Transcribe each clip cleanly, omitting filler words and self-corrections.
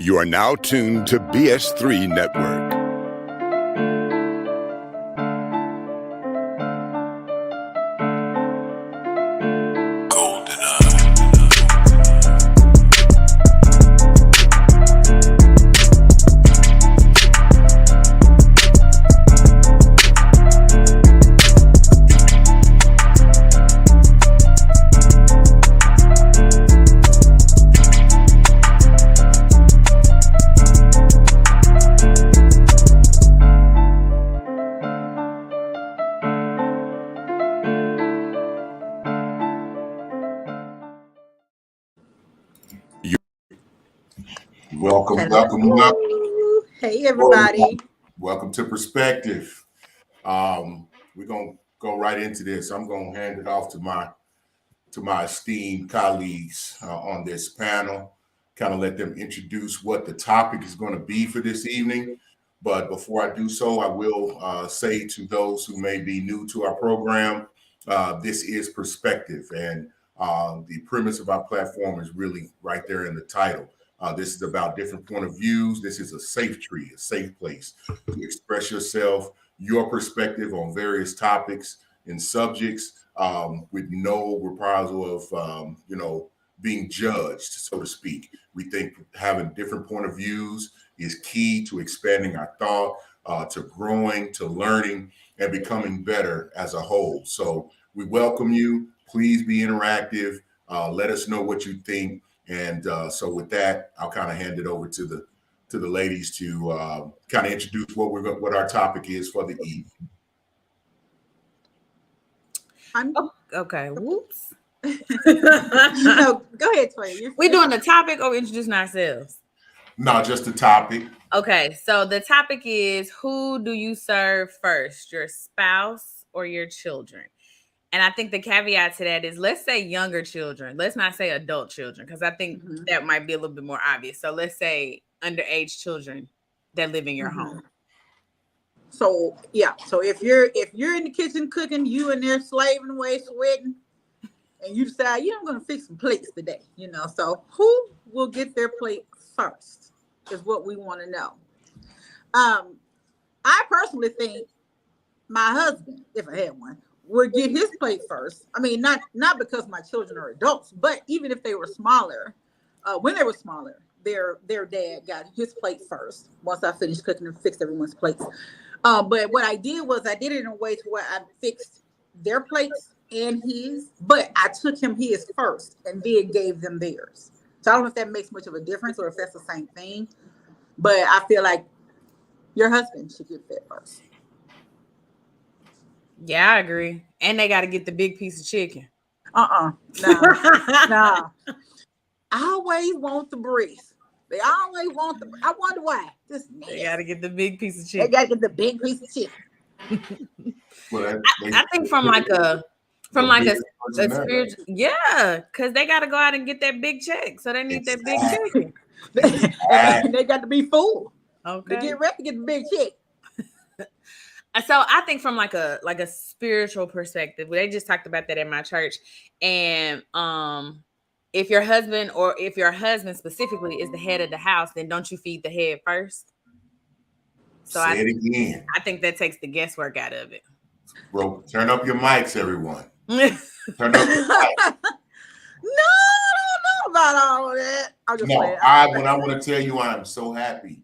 You are now tuned to BS3 Network. Welcome. Hey, everybody. Welcome to Perspective. We're gonna go right into this. I'm gonna hand it off to my esteemed colleagues on this panel. Kind of let them introduce what the topic is going to be for this evening. But before I do so, I will say to those who may be new to our program, this is Perspective, and the premise of our platform is really right there in the title. This is about different point of views. This is a safe tree, a safe place to express yourself, your perspective on various topics and subjects with no reprisal of, being judged, so to speak. We think having different point of views is key to expanding our thought, to growing, to learning, and becoming better as a whole. So we welcome you. Please be interactive. Let us know what you think. And so with that, I'll kind of hand it over to the ladies to kind of introduce what our topic is for the evening. Okay. Whoops. No, go ahead, Toya. We doing the topic or introducing ourselves? No, just the topic. Okay, so the topic is, who do you serve first, your spouse or your children? And I think the caveat to that is, let's say younger children. Let's not say adult children, because I think that might be a little bit more obvious. So let's say underage children that live in your home. So yeah, so if you're in the kitchen cooking, you in there slaving away, sweating, and you decide, I'm going to fix some plates today, So who will get their plate first is what we want to know. I personally think my husband, if I had one, would get his plate first. I mean, not because my children are adults, but even if they were smaller, when they were smaller, their dad got his plate first once I finished cooking and fixed everyone's plates. But what I did was I did it in a way to where I fixed their plates and his, but I took him his first and then gave them theirs. So I don't know if that makes much of a difference or if that's the same thing, but I feel like your husband should get fed first. Yeah, I agree. And they got to get the big piece of chicken. Nah. I always want the breast. They always want I wonder why. They got to get the big piece of chicken. They got to get the big piece of chicken. Well, I think from a spiritual, because they got to go out and get that big check, so they need that big chicken. They got to be full. Okay, they get ready to get the big check. So I think from like a spiritual perspective, they just talked about that in my church, and if your husband specifically is the head of the house, then don't you feed the head first? So Say it again. I think that takes the guesswork out of it. Bro, turn up your mics, everyone. Turn up your mics. No, I don't know about all of that. When I want to tell you, I'm so happy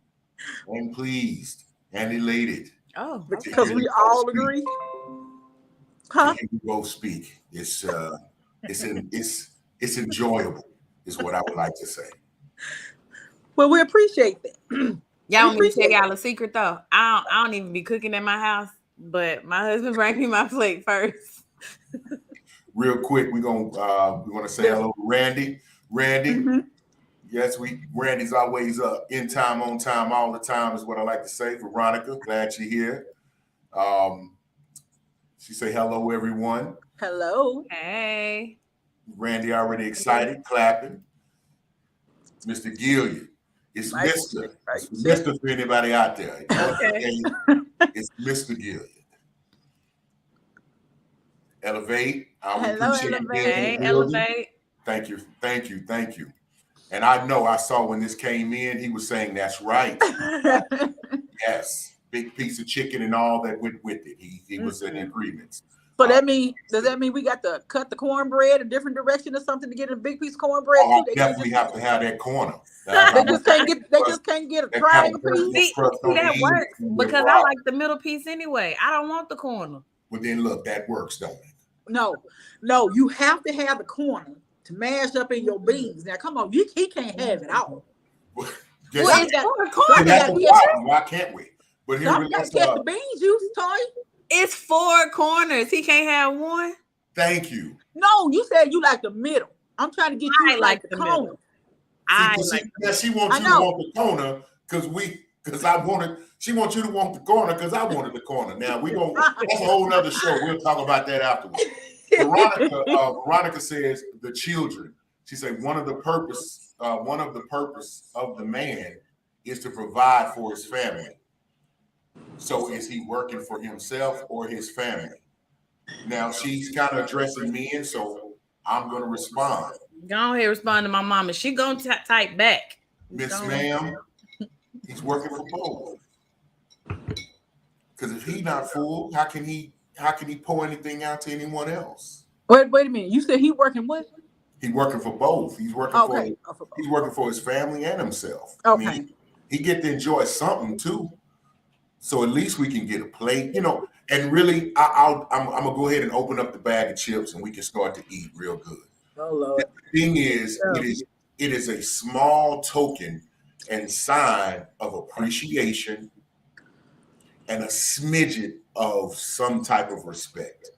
and pleased and elated. Oh, because we all agree. Huh? We both speak. It's enjoyable, is what I would like to say. Well, we appreciate that. Y'all want me to tell y'all a secret though? I don't even be cooking at my house, but my husband brings me my plate first. Real quick, we want to say hello to Randy. Randy, yes, Randy's always in time, on time, all the time is what I like to say. Veronica, glad you're here. She say hello, everyone. Hello. Hey. Randy already excited, clapping. Mr. Gilliard. It's Mr. It's Mr. for anybody out there. Okay. It's Mr. Gilliard. Elevate. Hello, Elevate. Hey, Elevate. Thank you. And I saw when this came in, he was saying that's right. Yes, big piece of chicken and all that went with it. He was in agreement. So does that mean we got to cut the cornbread a different direction or something to get a big piece of cornbread? Oh, I definitely have to have that corner. They just can't get a triangle piece. See, that works because I like the middle piece anyway. I don't want the corner. Well, then look, that works, don't it? No, you have to have the corner to mash up in your beans. Now, come on, he can't have it all. Well, it's four corners. That's the problem. Why can't we? But here let's get the beans, you Toy. It's four corners. He can't have one. Thank you. No, you said you like the middle. I'm trying to get you like the corner. She wants you to want the corner she wants you to want the corner because I wanted the corner. Now that's a whole nother show. We'll talk about that afterwards. Veronica says the children. She said one of the purpose of the man is to provide for his family. So is he working for himself or his family? Now she's kind of addressing men, so I'm going to respond. Go ahead, respond to my mama. She gonna type back. Miss Ma'am, he's working for both. Because if he's not full, how can he pour anything out to anyone else? Wait a minute. You said he working what? He's working for both. He's working he's working for his family and himself. Okay. I mean, he get to enjoy something too. So at least we can get a plate, and really I'm gonna go ahead and open up the bag of chips and we can start to eat real good. Oh Lord. The thing is, it is a small token and sign of appreciation and a smidget of some type of respect.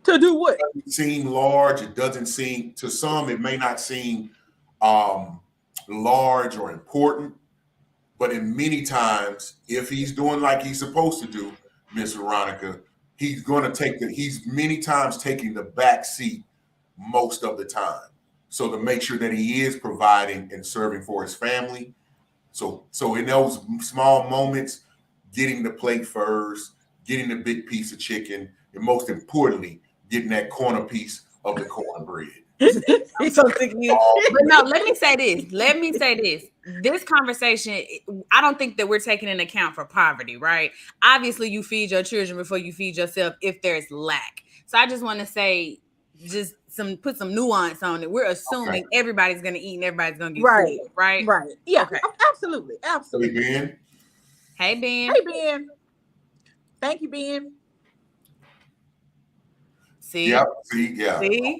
To do what? It doesn't seem large. It doesn't seem, to some, it may not seem large or important, but in many times, if he's doing like he's supposed to do, Miss Veronica, he's many times taking the back seat most of the time. So to make sure that he is providing and serving for his family. So in those small moments, getting the plate first, getting the big piece of chicken, and most importantly, getting that corner piece of the cornbread. But no, let me say this. This conversation, I don't think that we're taking into account for poverty, right? Obviously, you feed your children before you feed yourself if there's lack. So I just want to say, put some nuance on it. We're assuming everybody's going to eat and everybody's going to get food, right? Right. Yeah. Okay. Absolutely. Hey, Ben. Hey, Ben. Thank you, Ben. See? Yep. See? Yeah. See? Okay.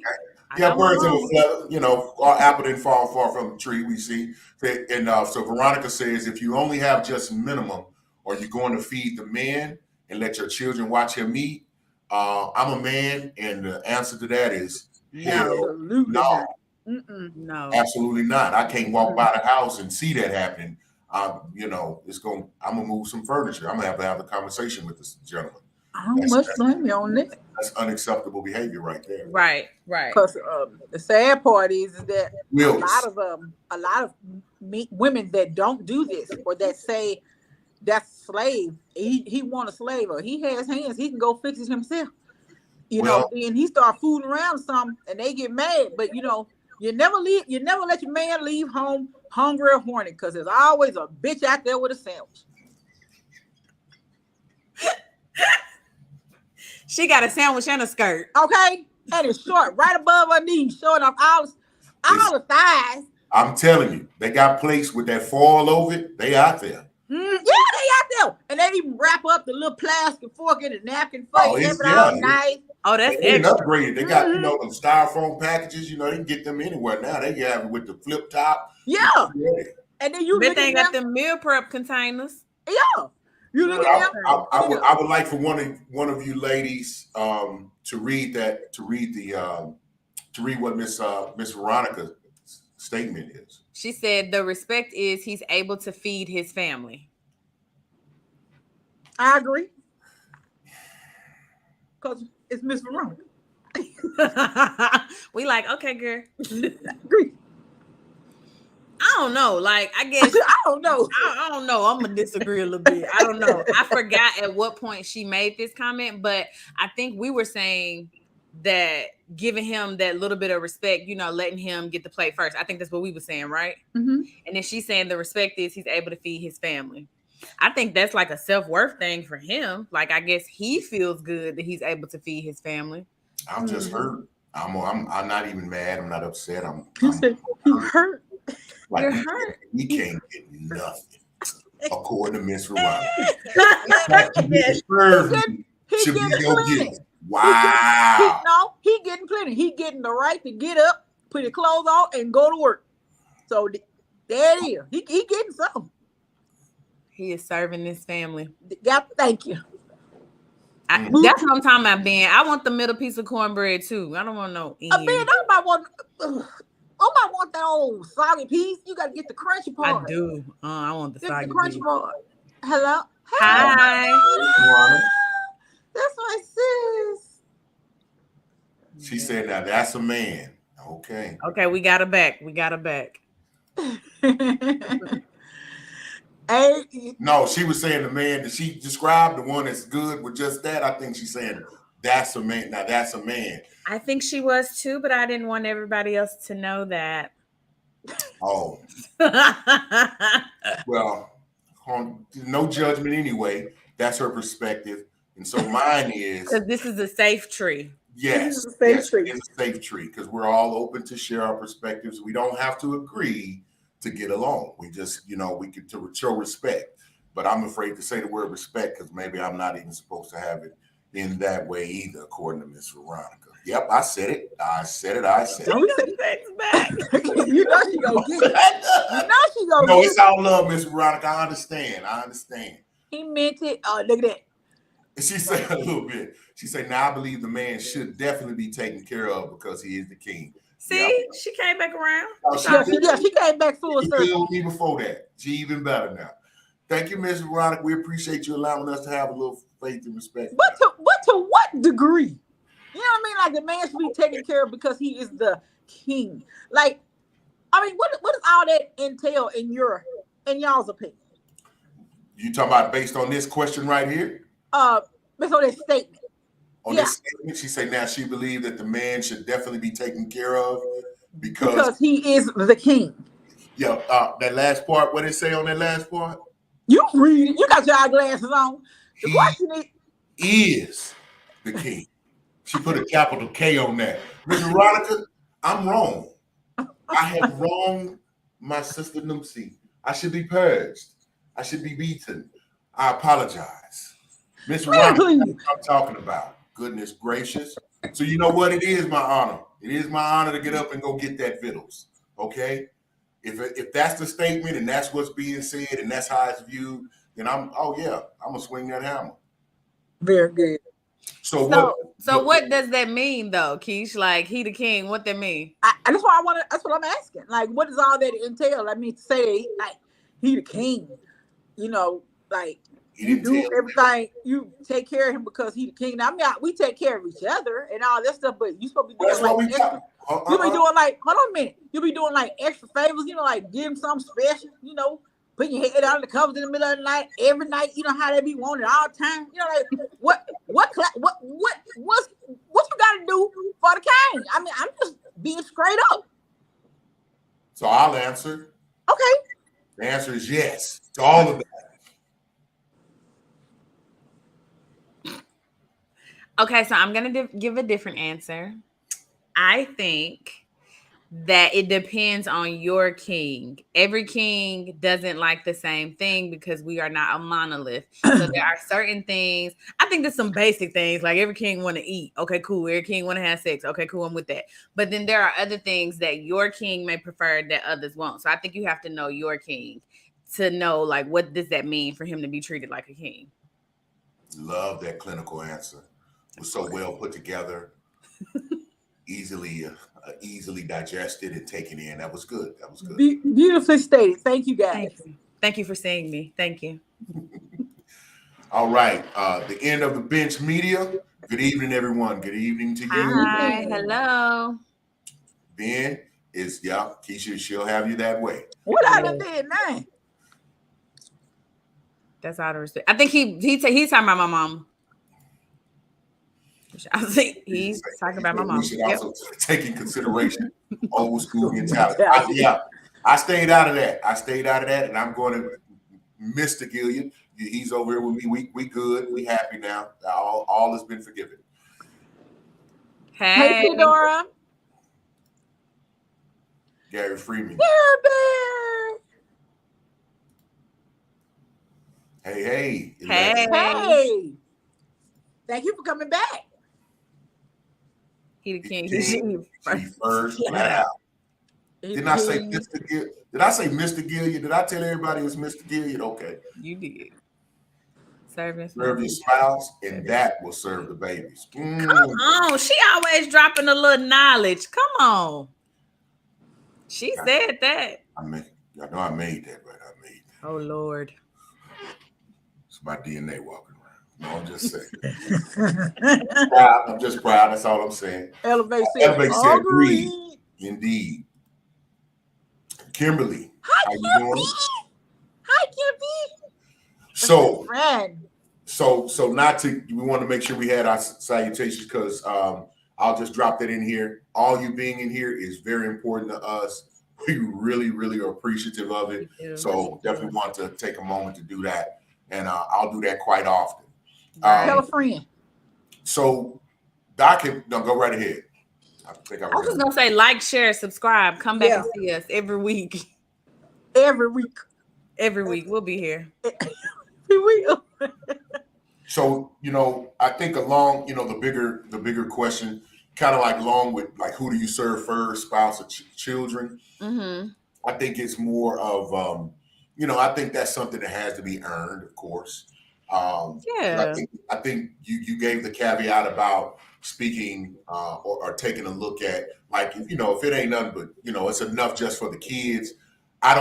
Yeah, birds of a feather, our apple didn't fall far from the tree, we see. And so Veronica says, if you only have just minimum, or you're going to feed the men and let your children watch him eat, I'm a man, and the answer to that is Absolutely no. No. Absolutely not. I can't walk by the house and see that happening. I'm gonna move some furniture. I'm gonna have a conversation with this gentleman. I don't much blame you on that. That's unacceptable behavior right there. Right. Because the sad part is that a lot of women that don't do this, or that say that's slave, he want a slave, or he has hands, he can go fix it himself. And he start fooling around some, and they get mad. But you never let your man leave home hungry or horny, because there's always a bitch out there with a sandwich. She got a sandwich and a skirt. Okay, and it's short, right above her knees, showing off all the thighs. I'm telling you, they got plates with that foil over it. They out there. Yeah, they out there, and they even wrap up the little plastic fork in the napkin for you. Nice. Oh, that's they upgraded. They got them styrofoam packages. They can get them anywhere now. They have it with the flip top. Yeah, and then you bet they got them meal prep containers. Yeah. You look at them. I would like for one of you ladies to read what Miss Veronica's statement is. She said the respect is he's able to feed his family. I agree. Because it's Miss Veronica. We like, okay, girl. I agree. I don't know. Like, I guess I don't know. I don't know. I'm gonna disagree a little bit. I don't know. I forgot at what point she made this comment, but I think we were saying that giving him that little bit of respect, letting him get the plate first. I think that's what we were saying, right? Mm-hmm. And then she's saying the respect is he's able to feed his family. I think that's like a self-worth thing for him. Like, I guess he feels good that he's able to feed his family. I'm just hurt. I'm not even mad. I'm not upset. I'm You hurt. like, You're hurt. We can't get nothing, according to Miss Veronica. Yes. He Should be getting your plenty. gift. Wow. He getting plenty. He getting the right to get up, put his clothes on, and go to work. So there it is. He getting something. He is serving this family. Thank you. That's what I'm talking about, Ben. I want the middle piece of cornbread too. I don't want no end. Ben, I might want that old soggy piece. You got to get the crunchy part. I do. I want the soggy the crunchy piece. part. Hello. Hi. That's my sis. She said, "Now that's a man." Okay. Okay, we got her back. No, she was saying the man that she described, the one that's good with just that. I think she's saying that's a man. Now that's a man. I think she was too, but I didn't want everybody else to know that. Oh. Well, no judgment anyway. That's her perspective. And so mine is because this is a safe tree. Yes, This is a safe tree. It's a safe tree because we're all open to share our perspectives. We don't have to agree to get along. We just, we get to show respect. But I'm afraid to say the word respect because maybe I'm not even supposed to have it in that way either, according to Miss Veronica. Yep, I said it. Don't say things back. You know she gonna get it. No, it's all love, Miss Veronica. I understand. He meant it. Oh, look at that. She said a little bit. She said, "Now I believe the man should definitely be taken care of because he is the king." See, yep. She came back around. Oh, she came back full circle. She killed me before that. She even better now. Thank you, Miss Veronica. We appreciate you allowing us to have a little faith and respect. But to what degree? You know what I mean? Like the man should be taken care of because he is the king. Like, I mean, what does all that entail in y'all's opinion? You talking about based on this question right here? Based on that statement. On this statement, she said now she believed that the man should definitely be taken care of because he is the king. Yeah, that last part, what did it say on that last part? You read it. You got your eyeglasses on. The question is the king. She put a capital K on that. Miss Veronica, I'm wrong. I have wronged my sister Nusi. I should be purged. I should be beaten. I apologize. Miss Veronica, that's what I'm talking about. Goodness gracious. So you know what? It is my honor. It is my honor to get up and go get that vittles. Okay? If that's the statement and that's what's being said and that's how it's viewed, then I'm gonna swing that hammer. Very good. So what does that mean though, Keish? Like he the king, what that mean? That's what I'm asking. Like, what does all that entail? I mean, to say like he the king, like you do everything, you take care of him because he the king. Now, I mean, we take care of each other and all that stuff, but you supposed to be doing you be doing like, hold on a minute, you be doing like extra favors, like give him something special, put your head out of the covers in the middle of the night, every night, how they be wanted all the time. Like what you gotta do for the king? I mean, I'm just being straight up. So I'll answer. Okay. The answer is yes to all of that. Okay, so I'm gonna give a different answer. I think that it depends on your king. Every king doesn't like the same thing because we are not a monolith. So there are certain things. I think there's some basic things like every king want to eat. Okay, cool. Every king want to have sex. Okay, cool. I'm with that. But then there are other things that your king may prefer that others won't. So I think you have to know your king to know like what does that mean for him to be treated like a king. Love that clinical answer. It was so well put together, easily digested and taken in. That was good. Beautifully stated. Thank you, guys. Thank you for seeing me. Thank you. All right. The end of the bench media. Good evening, everyone. Good evening to you. Hi. Hello. Ben is Keisha. She'll have you that way. What I done did now? That's out of respect. I think he's talking about my mom. I think he's talking about my We mom. should Yep. also take in consideration old school mentality. I stayed out of that. And I'm going to Mr. Gilliard. He's over here with me. We good. We happy now. All has been forgiven. Hey, Fedora. Gary Freeman. Bear Bear. Hey. Hey. Thank you for coming back. He the king. He first. Wow. Didn't I say Mr. Gilliard? Did I say Mr. Gilliard? Did I tell everybody it was Mr. Gilliard? Okay. You did. Serve your spouse, and that will serve the babies. Come on. She always dropping a little knowledge. Come on. She said that. I know I made that, right? Oh, Lord. It's my DNA walking around. No, I'm just saying. I'm just proud. That's all I'm saying. Elevate said agreed. Indeed. Kimberly. Hi, how you doing? Hi, Kimberly. So we want to make sure we had our salutations because I'll just drop that in here. All you being in here is very important to us. We really, really are appreciative of it. So definitely want to take a moment to do that. And I'll do that quite often. Tell a friend. So Doc, go right ahead. I was just going to say like, share, subscribe. Come back and see us every week. Every week. We'll be here. We will. So, I think along, the bigger question, kind of like along with like, who do you serve first, spouse or children? Mm-hmm. I think it's more of, I think that's something that has to be earned, of course. I think you gave the caveat about speaking or taking a look at, like, if it ain't nothing but, it's enough just for the kids. I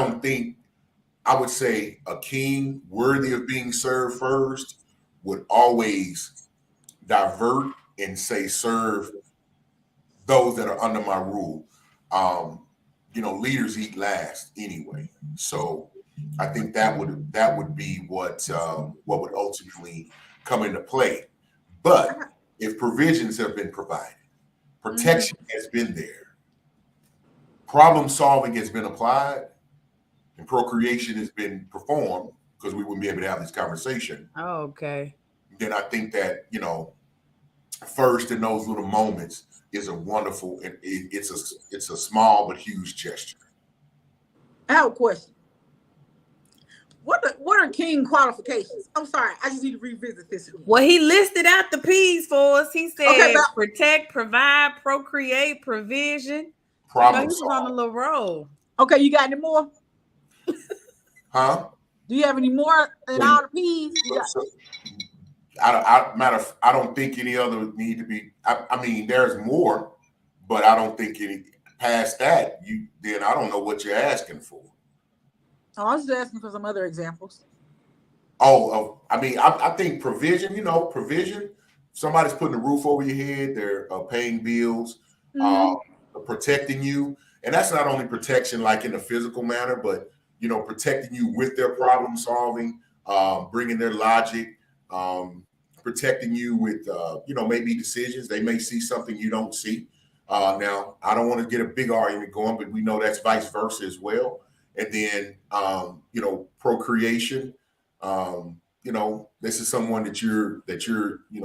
would say a king worthy of being served first would always divert and say, serve those that are under my rule. Leaders eat last anyway. So I think that would be what would ultimately come into play. But if provisions have been provided, protection has been there, problem solving has been applied, and procreation has been performed, because we wouldn't be able to have this conversation. Oh, okay. Then I think that, first in those little moments is a wonderful, and it's a small but huge gesture. I have a question. What are king qualifications? I'm sorry, I just need to revisit this. Well, he listed out the P's for us. He said protect, provide, procreate, provision. Problem he's on a little roll. Okay, you got any more? Huh? Do you have any more in all the P's? I don't think any other need to be. I mean, there's more, but I don't think any past that. Then I don't know what you're asking for. Oh, I was just asking for some other examples. I think provision. Provision. Somebody's putting a roof over your head. They're paying bills, protecting you, and that's not only protection like in a physical manner, but protecting you with their problem solving, bringing their logic, protecting you with, maybe decisions. They may see something you don't see. Now, I don't want to get a big argument going, but we know that's vice versa as well. And then, procreation, this is someone that you're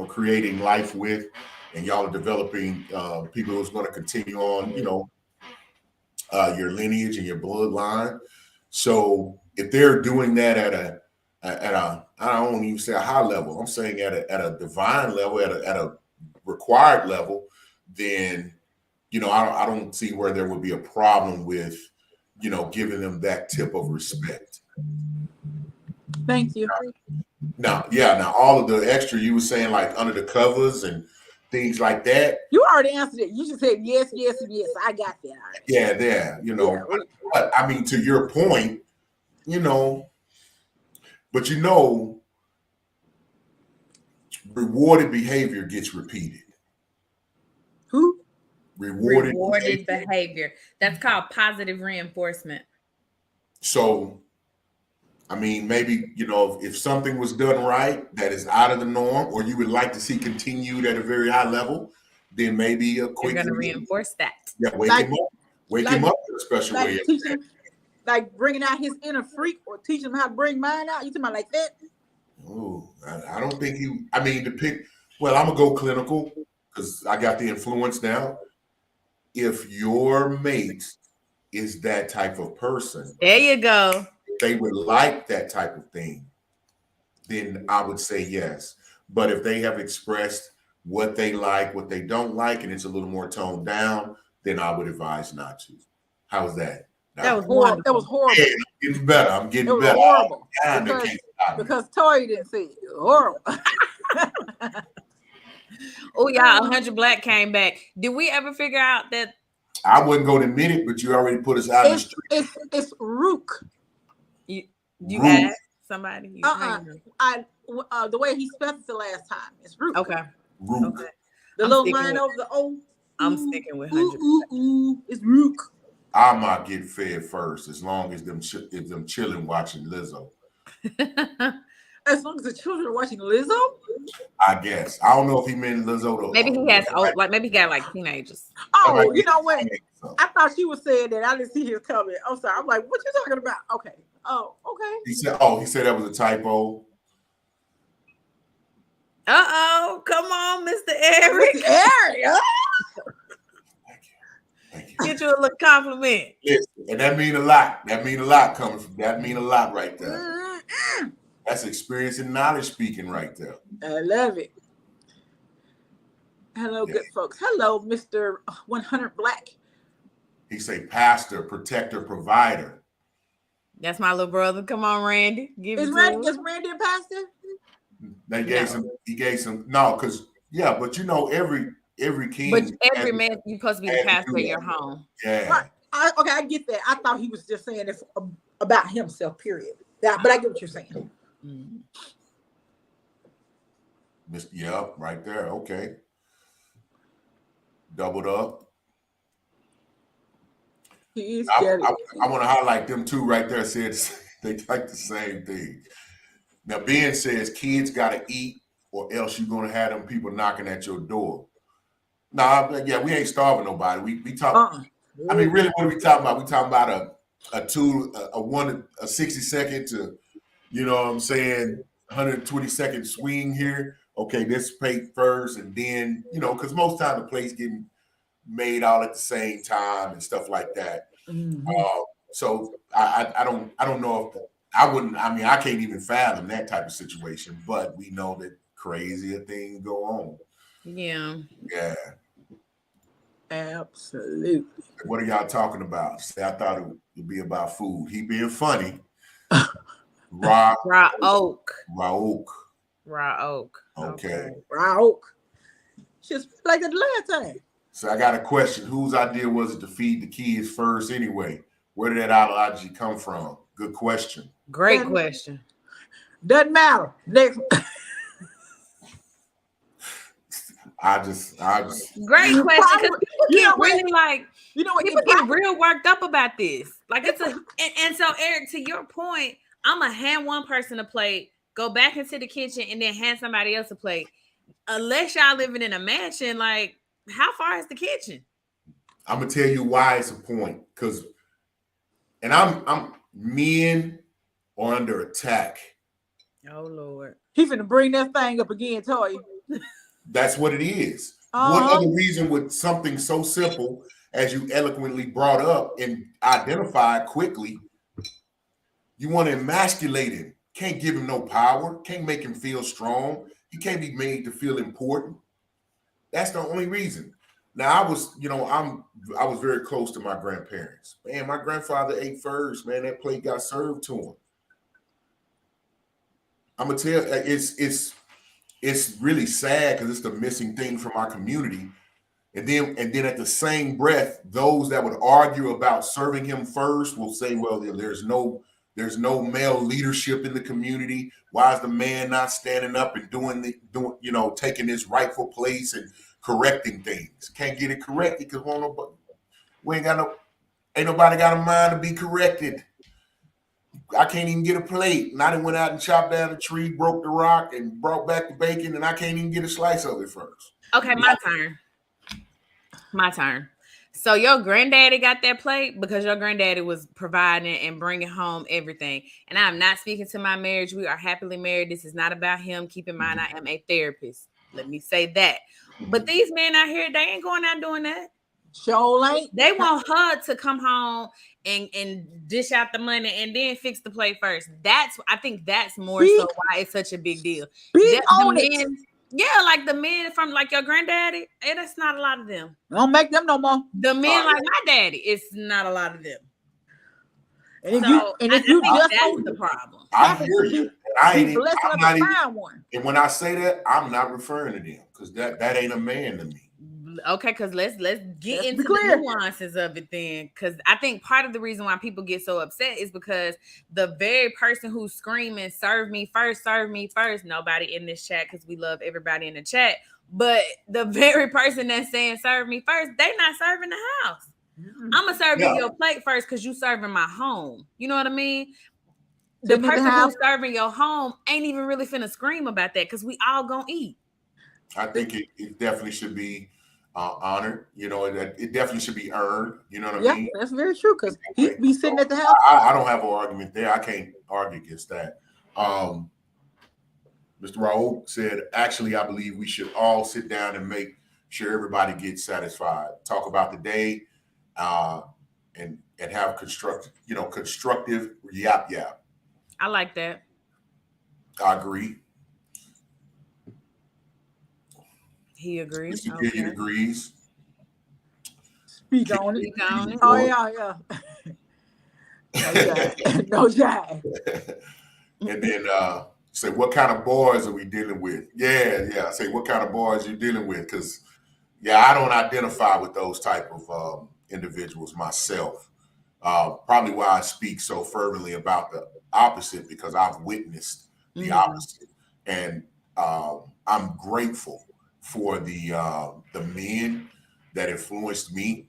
creating life with, and y'all are developing people who's going to continue on, your lineage and your bloodline. So if they're doing that at a I don't even say a high level, I'm saying at a divine level, at a required level, then I don't see where there would be a problem with giving them that tip of respect. Thank you. Now all of the extra you were saying, like under the covers and things like that. You already answered it. You just said yes, yes, and yes. I got that already. Yeah. But I mean, to your point, but rewarded behavior gets repeated. Who? Rewarded behavior. That's called positive reinforcement. So I mean, maybe, if something was done right that is out of the norm, or you would like to see continued at a very high level, then maybe a You're quick going to reinforce that. Yeah, wake Like- him up. Wake like- him up in a special Like way. teach him, like bringing out his inner freak, or teach him how to bring mine out. You talking about like that? Oh, I don't think I'm gonna go clinical because I got the influence now. If your mate is that type of person, There you go. they would like that type of thing, then I would say yes. But if they have expressed what they like, what they don't like, and it's a little more toned down, then I would advise not to. How's that? That was Horrible. wonderful. That was horrible. Yeah, I'm getting better. I'm It getting was better. horrible Time they because, can't stop me. because Toy didn't see it. It was horrible. Oh, y'all, 100 Black came back. Did we ever figure out that? I wasn't going to admit it, but you already put us out in the street. It's Rook. You Rook. asked somebody? You The way he spelled it the last time. It's Rook. Okay. Rook. Okay. The I'm little sticking line with- over the O. I'm Ooh, sticking with ooh, 100. ooh. It's Rook. I might get fed first, as long as them chilling watching Lizzo. As long as the children are watching Lizzo. I guess. I don't know if he meant Lizzo though. Maybe he has maybe he got like teenagers. Oh, you know what? So, I thought she was saying that. I didn't see his comment. I'm sorry. I'm like, what you talking about? Okay. Oh, okay. he said that was a typo. Come on, Mr. Eric. Area. Thank you. Get you a little compliment. Listen, and that mean a lot. That mean a lot right there. Mm-mm. That's experience and knowledge speaking right there. I love it. Hello, Yeah. good folks. Hello, Mr. 100 Black. He say pastor, protector, provider. That's my little brother. Come on, Randy. Give Is it to Randy him. a pastor? They gave he gave some because but every king. But every man, you're supposed to be the had to pastor do in that. your home. Yeah. Right. I get that. I thought he was just saying it about himself, period. But I get what you're saying. Mm. Yep, right there. Okay. Doubled up. He is I scary. want to highlight them two right there. Said they like the same thing. Now Ben says kids got to eat, or else you're gonna have them people knocking at your door. Nah, we ain't starving nobody. We talk. I mean, really, what are we talking about? We talking about a 60 second to, you know what I'm saying, 120 second swing here. Okay, this plate first, and then, because most time the plates getting made all at the same time and stuff like that. Mhm. So I don't know if I can't even fathom that type of situation, but we know that crazier things go on. Yeah. Yeah. Absolutely. What are y'all talking about? Say, I thought it would be about food. He being funny. Raw Oak. Raw oak. Okay. Rock. Just like the last time. So I got a question. Whose idea was it to feed the kids first anyway? Where did that ideology come from? Good question. Great Then- question. Doesn't matter. Next. I just Great You question. probably- Because people you know get what? really like You know what? people get real worked up about this. Like it's and so Eric, to your point, I'm gonna hand one person a plate, go back into the kitchen, and then hand somebody else a plate. Unless y'all living in a mansion, like how far is the kitchen? I'm gonna tell you why it's a point. I'm men are under attack. Oh Lord. He finna bring that thing up again, Toy. That's what it is. Uh-huh. What other reason would something so simple as you eloquently brought up and identified quickly, you want to emasculate him? Can't give him no power. Can't make him feel strong. He can't be made to feel important. That's the only reason. Now I was very close to my grandparents. Man, my grandfather ate first. Man, that plate got served to him. I'm gonna tell it's really sad because it's the missing thing from our community. And then at the same breath, those that would argue about serving him first will say, well, there's no male leadership in the community. Why is the man not standing up and taking his rightful place and correcting things? Can't get it corrected because ain't nobody got a mind to be corrected. I can't even get a plate. And I done went out and chopped down a tree, broke the rock, and brought back the bacon, and I can't even get a slice of it first. Okay, my turn. My turn. So your granddaddy got that plate because your granddaddy was providing and bringing home everything. And I'm not speaking to my marriage. We are happily married. This is not about him. Keep in mind, I am a therapist. Let me say that. But these men out here, they ain't going out doing that. Show ain't. They want her to come home and dish out the money and then fix the plate first. I think that's more so why it's such a big deal. Speak on it. Men, yeah, like the men from like your granddaddy, it's not a lot of them. Don't make them no more. The men like my daddy, it's not a lot of them. And if So, you and if you just that's the problem. I hear you. And I ain't even, blessed I'm enough not to even, find one. and when I say that, I'm not referring to them because that ain't a man to me. Okay, because let's get Let's into be clear. the nuances of it then. Because I think part of the reason why people get so upset is because the very person who's screaming, serve me first, nobody in this chat, because we love everybody in the chat. But the very person that's saying serve me first, they not serving the house. I'm gonna serve you your plate first because you serving my home. You know what I mean? The person who's serving your home ain't even really finna scream about that because we all gonna eat. I think it definitely should be honored. You know, it definitely should be earned. You know what I mean? Yeah, that's very true because he be sitting at the house. I don't have an argument there. I can't argue against that. Mr. Raul said, actually, I believe we should all sit down and make sure everybody gets satisfied. Talk about the day and have constructive yap. I like that. I agree. He agrees. Mr. Gideon agrees. Speak on it. Speak on it. Oh yeah. No jive. And then say, what kind of boys are we dealing with? Yeah. Say, what kind of boys you dealing with? Because I don't identify with those type of individuals myself. Probably why I speak so fervently about the opposite, because I've witnessed the opposite, and I'm grateful for the men that influenced me.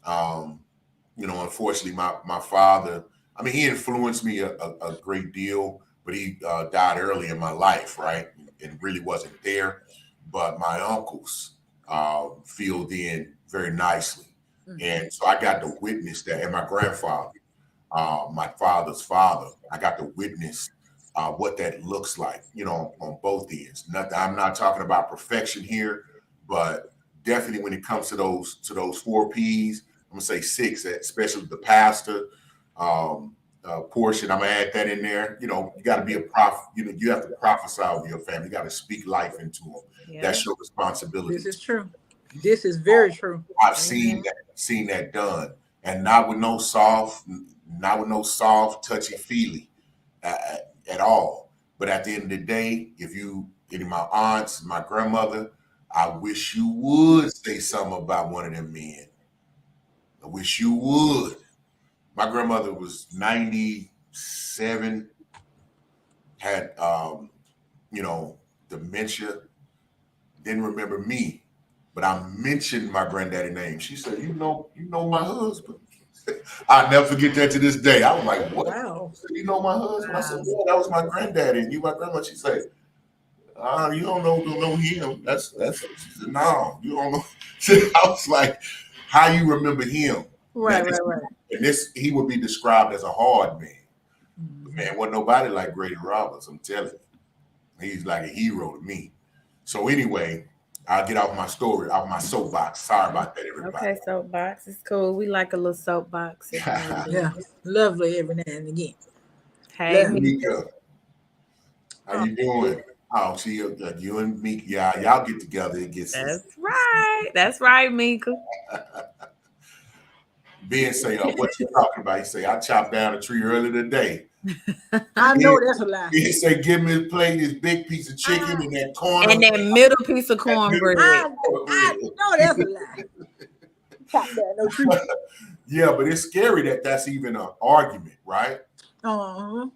Unfortunately, my father, I mean, he influenced me a great deal, but he died early in my life, right? And really wasn't there. But my uncles filled in very nicely. And so I got to witness that. And my grandfather, my father's father, I got to witness what that looks like, on both ends. I'm not talking about perfection here, but definitely when it comes to those 4 P's, I'm gonna say 6, especially the pastor portion. I'm gonna add that in there. You got to be a prophet. You have to prophesy over your family. You got to speak life into them. Yeah. That's your responsibility. This is true. This is very true. I've seen that done, and not with no soft, touchy-feely at all. But at the end of the day, any of my aunts, my grandmother, I wish you would say something about one of them men. I wish you would. My grandmother was 97, had dementia, didn't remember me, but I mentioned my granddaddy's name. She said, you know my husband. I'll never forget that to this day. I was like, what? Wow. Said, you know my husband? Wow. I said, yeah, that was my granddaddy. And you my grandma? She said, you don't know him. That's she said, no, you don't know. I was like, how you remember him? Right. And he would be described as a hard man. But man, wasn't nobody like Grady Roberts, I'm telling you. He's like a hero to me. So anyway, I'll get off my soapbox. Sorry about that, everybody. Okay, soapbox. It's cool. We like a little soapbox. Yeah, lovely every now and again. Hey, Mika. How you doing? Oh, see, you and Mika, y'all get together and get some. That's right, Mika. Ben say, what you talking about? He say, I chopped down a tree earlier today. I know that's a lie. He say, give me a plate, this big piece of chicken and that corn. And that middle piece of cornbread. I know that's a lie. Chop down no tree. Yeah, but it's scary that's even an argument, right? Uh-huh.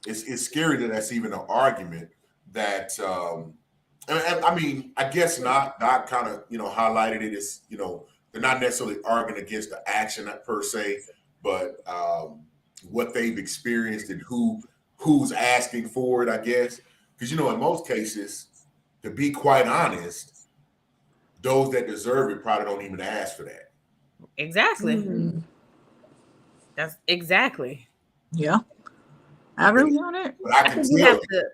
It's scary that's even an argument that, I mean, I guess not kind of, highlighted it as, they're not necessarily arguing against the action per se, but what they've experienced and who's asking for it, I guess. Because in most cases, to be quite honest, those that deserve it probably don't even ask for that. Exactly. Mm. That's exactly. Yeah. I agree on that. But I I can think you tell have to.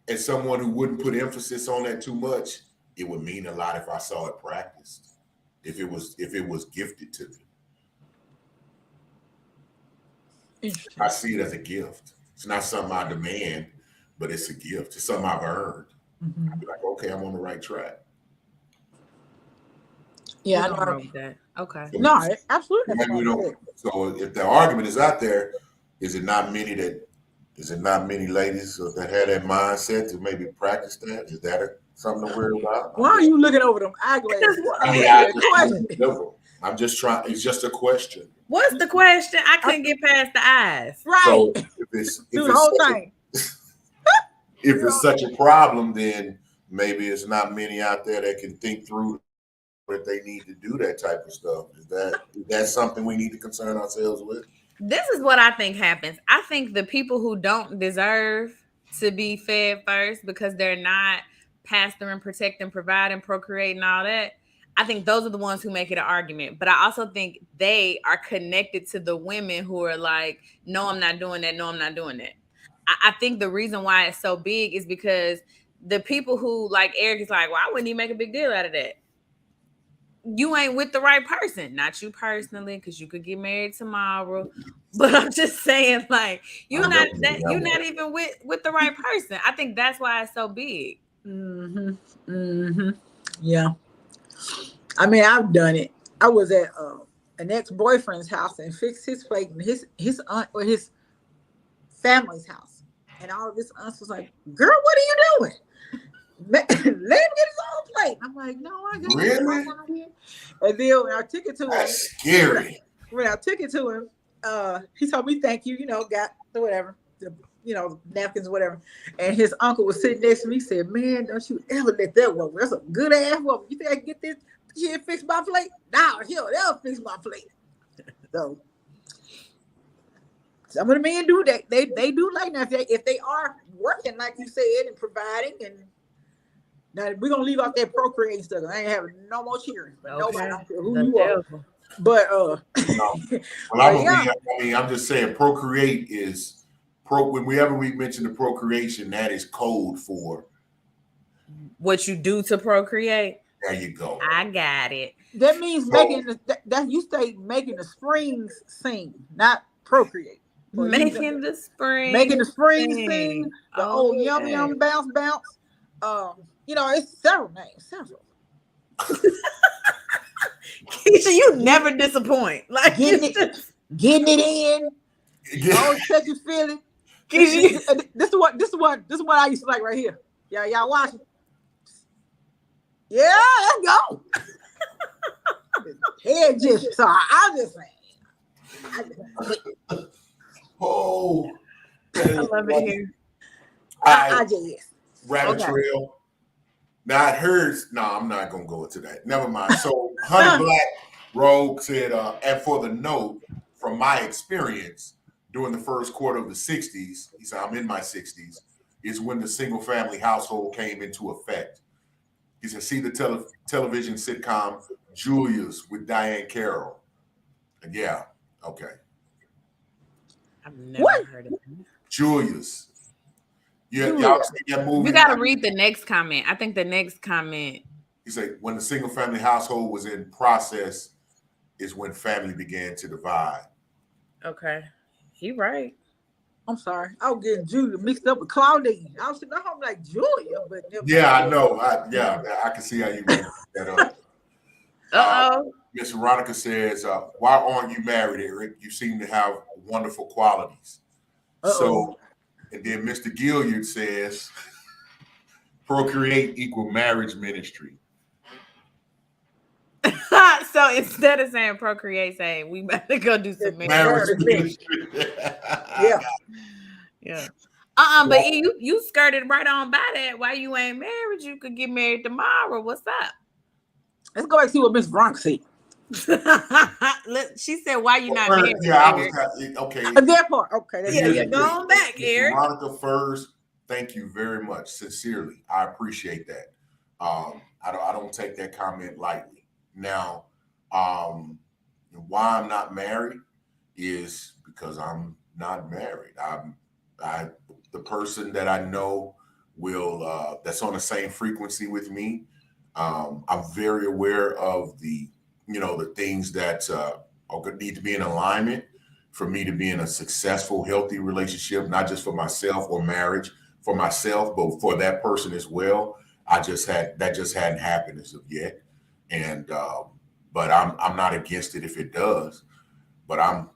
as someone who wouldn't put emphasis on that too much, it would mean a lot if I saw it practiced. If it was gifted to me. Interesting. I see it as a gift. It's not something I demand, but it's a gift. It's something I've earned. Mhm. I'd be like, okay, I'm on the right track. Yeah, I Nothing know. wrong with that. Okay. No, absolutely. Maybe we don't. So if the argument is out there, is it not many ladies that have that mindset to maybe practice that? Is that something to worry about? Why are you looking over them eyeglasses? I'm just trying. It's just a question. What's the question? I couldn't get past the eyes. Right. So Do the whole thing. If it's such a problem, then maybe it's not many out there that can think through that they need to do that type of stuff. Is that something we need to concern ourselves with? This is what I think happens. I think the people who don't deserve to be fed first because they're not pastoring, protecting, providing, procreating, all that, I think those are the ones who make it an argument. But I also think they are connected to the women who are like, no, I'm not doing that. No, I'm not doing that. I think the reason why it's so big is because the people who, like Eric is like, well, I wouldn't even make a big deal out of that. You ain't with the right person. Not you personally, because you could get married tomorrow. But I'm just saying, like, you're not even with the right person. I think that's why it's so big. Mm-hmm. Mm-hmm. Yeah. I mean, I've done it. I was at an ex-boyfriend's house and fixed his plate in his aunt or his family's house. And all of his aunts was like, girl, what are you doing? Let him get his own plate. I'm like, no, I got it. Really? And then when I took it to him, That's scary. When I took it to him, he told me thank you, got the whatever, the napkins or whatever. And his uncle was sitting next to me. He said, man, don't you ever let that woman. That's a good ass woman. You think I can get this? She fix my plate? No, they'll fix my plate. So some of the men do that. They do like that. If they are working, like you said, and providing, and now we're gonna leave out that procreating stuff. I ain't having no more cheering. Okay. Nobody, I don't care who you are. But I'm just saying, procreate is whenever we mention the procreation, that is code for what you do to procreate. There you go. I got it. That means making the springs sing, not procreate. Making the springs sing. The old yum yum bounce. It's several names. Keisha, you never disappoint. Like getting it in. Always catch you feeling. Keisha, this is what I used to like right here. Y'all watching. Yeah, let's go. Head just so I'm just saying. Oh, I love it here. I just Rabbit Trail. Now it hurts. No, I'm not gonna go into that. Never mind. So Honey Black Rogue said, and for the note, from my experience during the first quarter of the 60s, he said, I'm in my 60s, is when the single family household came into effect. He said, see the television sitcom Julius with Diane Carroll. And yeah, okay. I've never heard of it. Julius. Yeah, y'all seen that movie? You got to read the next comment. I think the next comment. He said, when the single family household was in process is when family began to divide. Okay. He right. I'm sorry. I was getting Julia mixed up with Claudine. I was sitting at home like Julia, but yeah, I know. I can see how you made that up. Uh-oh. Miss Veronica says, why aren't you married, Eric? You seem to have wonderful qualities. So, and then Mr. Gilliard says, procreate equal marriage ministry. So instead of saying procreate, say we better go do some marriage ministry. Yeah. But you skirted right on by that. Why you ain't married? You could get married tomorrow. What's up? Let's go back and see what Miss Bronx said. She said, "Why you not First, married?" yeah, I Eric? was okay. That part. Okay. Yeah, go on back, Eric. Veronica first. Thank you very much, sincerely. I appreciate that. I don't take that comment lightly. Now, why I'm not married is because I'm not married. The person that I know will that's on the same frequency with me. I'm very aware of the things that need to be in alignment for me to be in a successful, healthy relationship, not just for myself or marriage, for myself, but for that person as well. That just hadn't happened as of yet, and but I'm not against it if it does. But I'm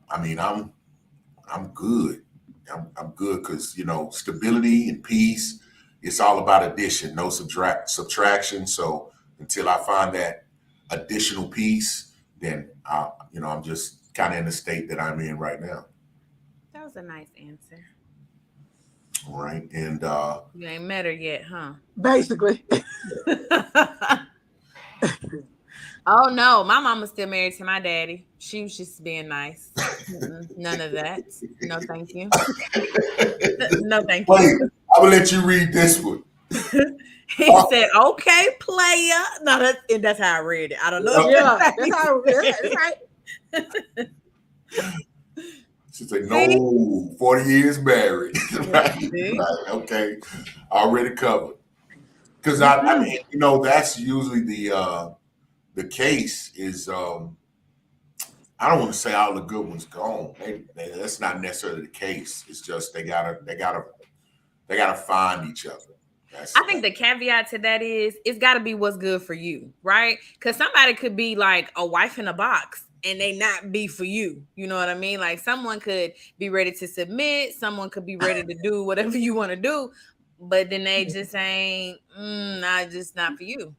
good. I'm good because stability and peace. It's all about addition, no subtraction. So until I find that additional piece, then I'm just kind of in the state that I'm in right now. That was a nice answer. All right, and you ain't met her yet, huh? Basically. Oh no, my mama's still married to my daddy. She was just being nice. None of that. No, thank you. No, thank you. Wait, I will let you read this one. He said, "Okay, player." No, that's how I read it. I don't know. Yeah, that's how I read it. Right. She said, "No, 40 years married." Right? Okay, already covered. Because I mean, that's usually the case is. I don't want to say all the good ones gone. That's not necessarily the case. It's just they gotta find each other. I think the caveat to that is it's got to be what's good for you, right? Because somebody could be like a wife in a box and they not be for you. You know what I mean? Like someone could be ready to submit, someone could be ready to do whatever you want to do, but then they just ain't just not for you.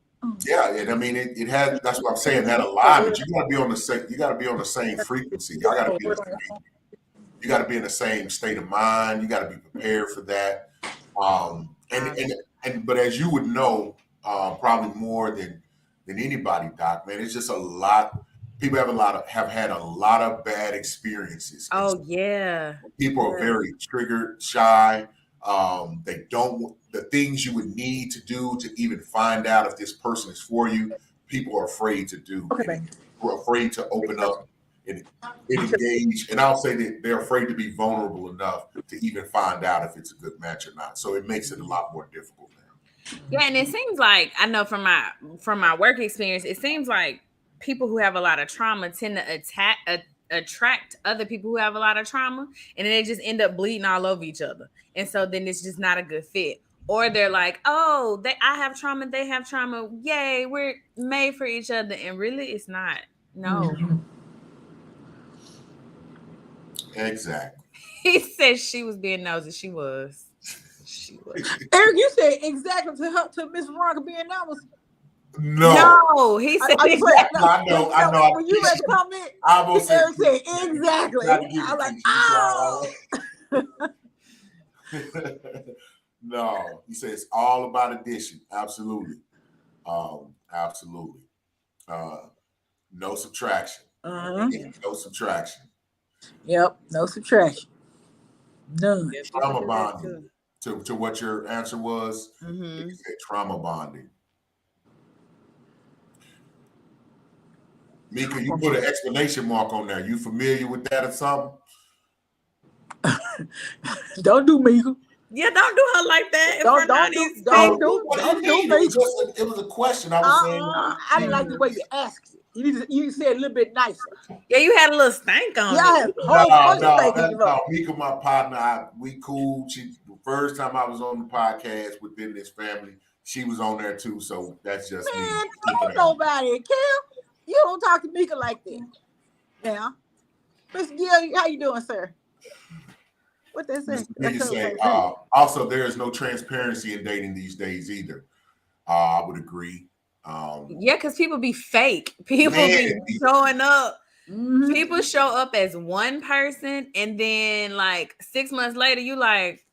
Yeah, and I mean it had. That's what I'm saying. Had a lot, but you got to be on the same. You got to be on the same frequency. Y'all got to be. You got to be in the same state of mind. You got to be prepared for that. But as you would know, probably more than anybody, Doc, man, it's just a lot. People have had a lot of bad experiences. Oh yeah. People are very triggered, shy. They don't the things you would need to do to even find out if this person is for you. People are afraid to do. Okay. We're afraid to open up and engage. And I'll say that they're afraid to be vulnerable enough to even find out if it's a good match or not. So it makes it a lot more difficult now. Yeah, and it seems like I know from my work experience, it seems like people who have a lot of trauma tend to attract other people who have a lot of trauma, and then they just end up bleeding all over each other. And so then it's just not a good fit. Or they're like, oh, I have trauma, they have trauma. Yay, we're made for each other. And really, it's not. No. Mm-hmm. Exactly. He said she was being nosy. She was. Eric, you said exactly to Miss Veronica being nosy. No, he said exactly. I know. When you read the comment, Eric said exactly. I was like, oh. No, he says all about addition. Absolutely. Absolutely. No subtraction. No subtraction. Yep, no subtraction. None. Trauma bonding. To what your answer was, mm-hmm. You said trauma bonding. Mika, you put an exclamation mark on there. You familiar with that or something? Don't do Mika. Yeah, don't do her like that. Don't do Mika. It was a question. I was saying. I didn't like the way you asked it. You said a little bit nicer. Yeah, you had a little stank on it. No. Mika, my partner, we cool. The first time I was on the podcast within this family, she was on there too. So that's just me. Don't nobody care. You don't talk to Mika like that. Now, Mr. Gill, how you doing, sir? What they say? Also, there is no transparency in dating these days either. I would agree. Yeah, because people be fake. People be showing up. Mm-hmm. People show up as one person, and then like 6 months later, you like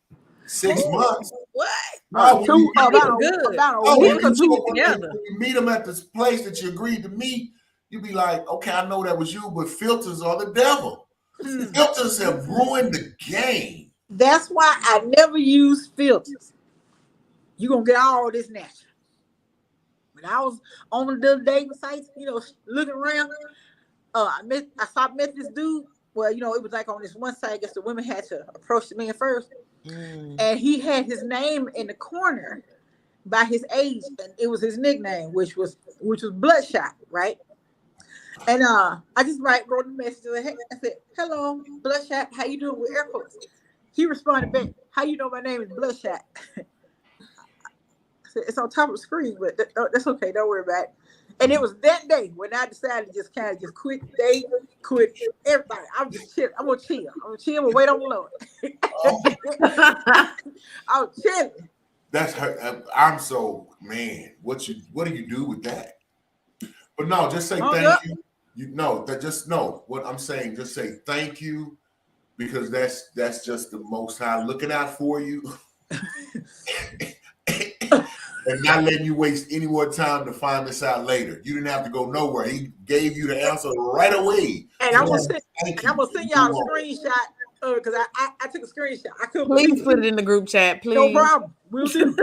6 months. What? About a week or two together. You meet them at this place that you agreed to meet. you be like, okay, I know that was you, but filters are the devil. Filters have ruined the game. That's why I never use filters. You're going to get all this natural. When I was on the dating sites, looking around, I met this dude. Well, it was like on this one side, I guess the women had to approach the man first. And he had his name in the corner by his age, and it was his nickname, which was Bloodshot, right? And I just wrote a message. I said, "Hello, Bloodshot. How you doing?" With air quotes. He responded back, "How you know my name is Bloodshot?" I said, "It's on top of the screen, but that's okay. Don't worry about it." And it was that day when I decided to just kind of quit dating, quit everybody. I'm just chill. I'm gonna chill. And wait on the Lord. I'm chilling. That's her. I'm so, man. What do you do with that? But no, just say thank you. What I'm saying. Just say thank you, because that's just the Most High looking out for you. And not letting you waste any more time to find this out later. You didn't have to go nowhere. He gave you the answer right away. And I'm gonna send y'all a screenshot because I took a screenshot. I couldn't. Please put it in the group chat, please. No problem. We'll do.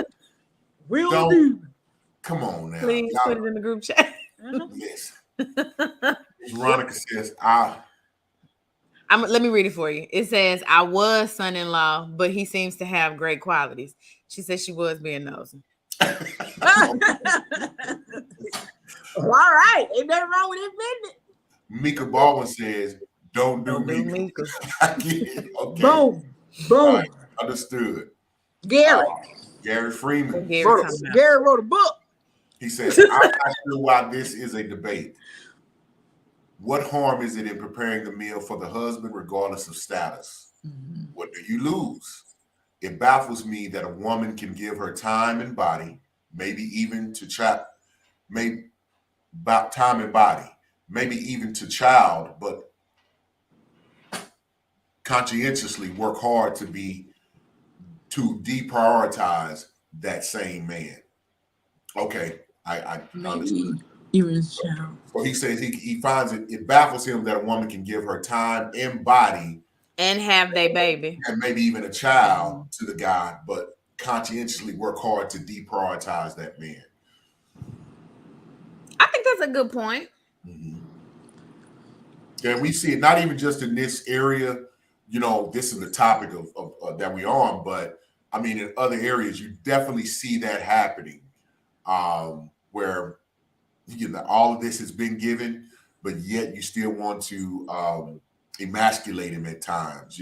Do. Come on now. Please put it in the group chat. Yes. Veronica says, let me read it for you. It says, "I was son-in-law, but he seems to have great qualities." She said she was being nosy. All right, ain't nothing wrong with admitting it. Mika Baldwin says, "Don't do Mika." Okay. Boom. Right. Understood. Gary Freeman. Gary wrote a book. He says, "I'm not sure why this is a debate. What harm is it in preparing the meal for the husband, regardless of status? What do you lose? It baffles me that a woman can give her time and body, maybe even to child, but conscientiously work hard to deprioritize that same man." Okay, I understand. Even child. So he says he finds it baffles him that a woman can give her time and body and have their baby and maybe even a child to the guy, but conscientiously work hard to deprioritize that man. I think that's a good point. And we see it not even just in this area. This is the topic of that we're on, but I mean, in other areas, you definitely see that happening, where all of this has been given, but yet you still want to emasculate him at times,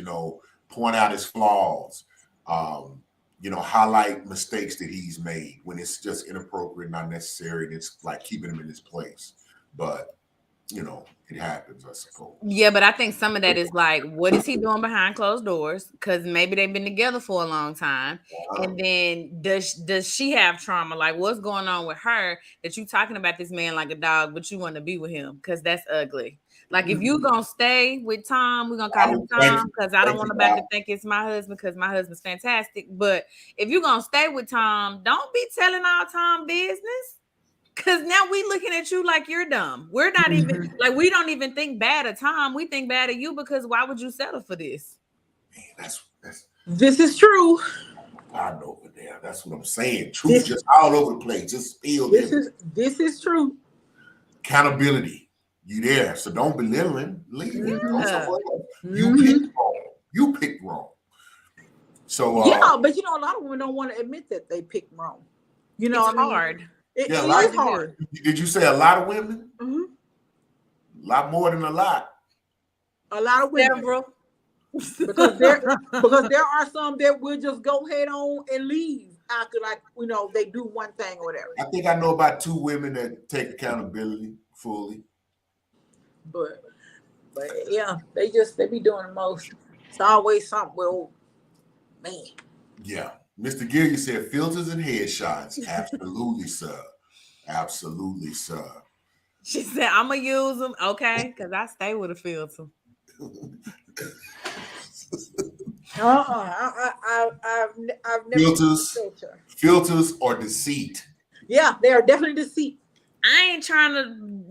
point out his flaws, highlight mistakes that he's made when it's just inappropriate, not necessary, and it's like keeping him in his place. But, it happens, I suppose. Yeah, but I think some of that is like, what is he doing behind closed doors? Because maybe they've been together for a long time. And then does she have trauma? Like, what's going on with her that you talking about this man like a dog, but you want to be with him? Because that's ugly. Like, if you going to stay with Tom, we're going to call him Tom because I don't want nobody to think it's my husband because my husband's fantastic. But if you're going to stay with Tom, don't be telling all Tom business. Because now we looking at you like you're dumb. We're not even, like, we don't even think bad of Tom. We think bad of you because why would you settle for this? Man, this is true. God over there. That's what I'm saying. Truth just all over the place. Just spill this is true. Accountability. You there. So don't belittle him. Leave him. You picked wrong. So but a lot of women don't want to admit that they picked wrong. It's hard. It is hard. Did you say a lot of women? Mm-hmm. A lot more than a lot. A lot of women. Several. because there are some that will just go head on and leave after, like, they do one thing or whatever. I think I know about 2 women that take accountability fully. But yeah, they be doing the most. It's always something. Well, man. Yeah. Mr. Gilliard said filters and headshots. Absolutely, sir. Absolutely, sir. She said, I'm going to use them. Okay. Because I stay with a filter. I've never filters or deceit. Yeah, they are definitely deceit. I ain't trying to,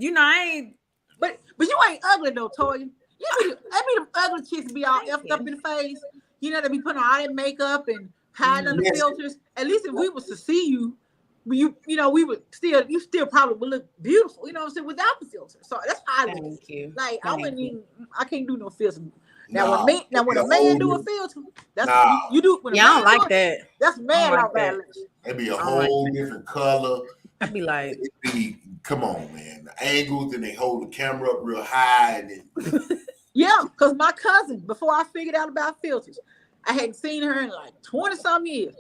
But you ain't ugly though, Toya. I mean them ugly chicks be all effed up in the face. You know, they be putting all that makeup and hiding under Yes. filters. At least if we was to see you, you know, you still probably would look beautiful, you know what I'm saying, without the filter. So that's how I look. Thank you. Like I Thank wouldn't you. even, I can't do no filter. Nah, When a man do a filter, that's Nah. you do. When a Yeah, I man don't do like it, that. that's man like out that. violation. It'd be a I like whole different color. I'd be like, It'd be, come on, man. The angles, and they hold the camera up real high, and then Yeah, because my cousin, before I figured out about filters, I hadn't seen her in like 20 some years.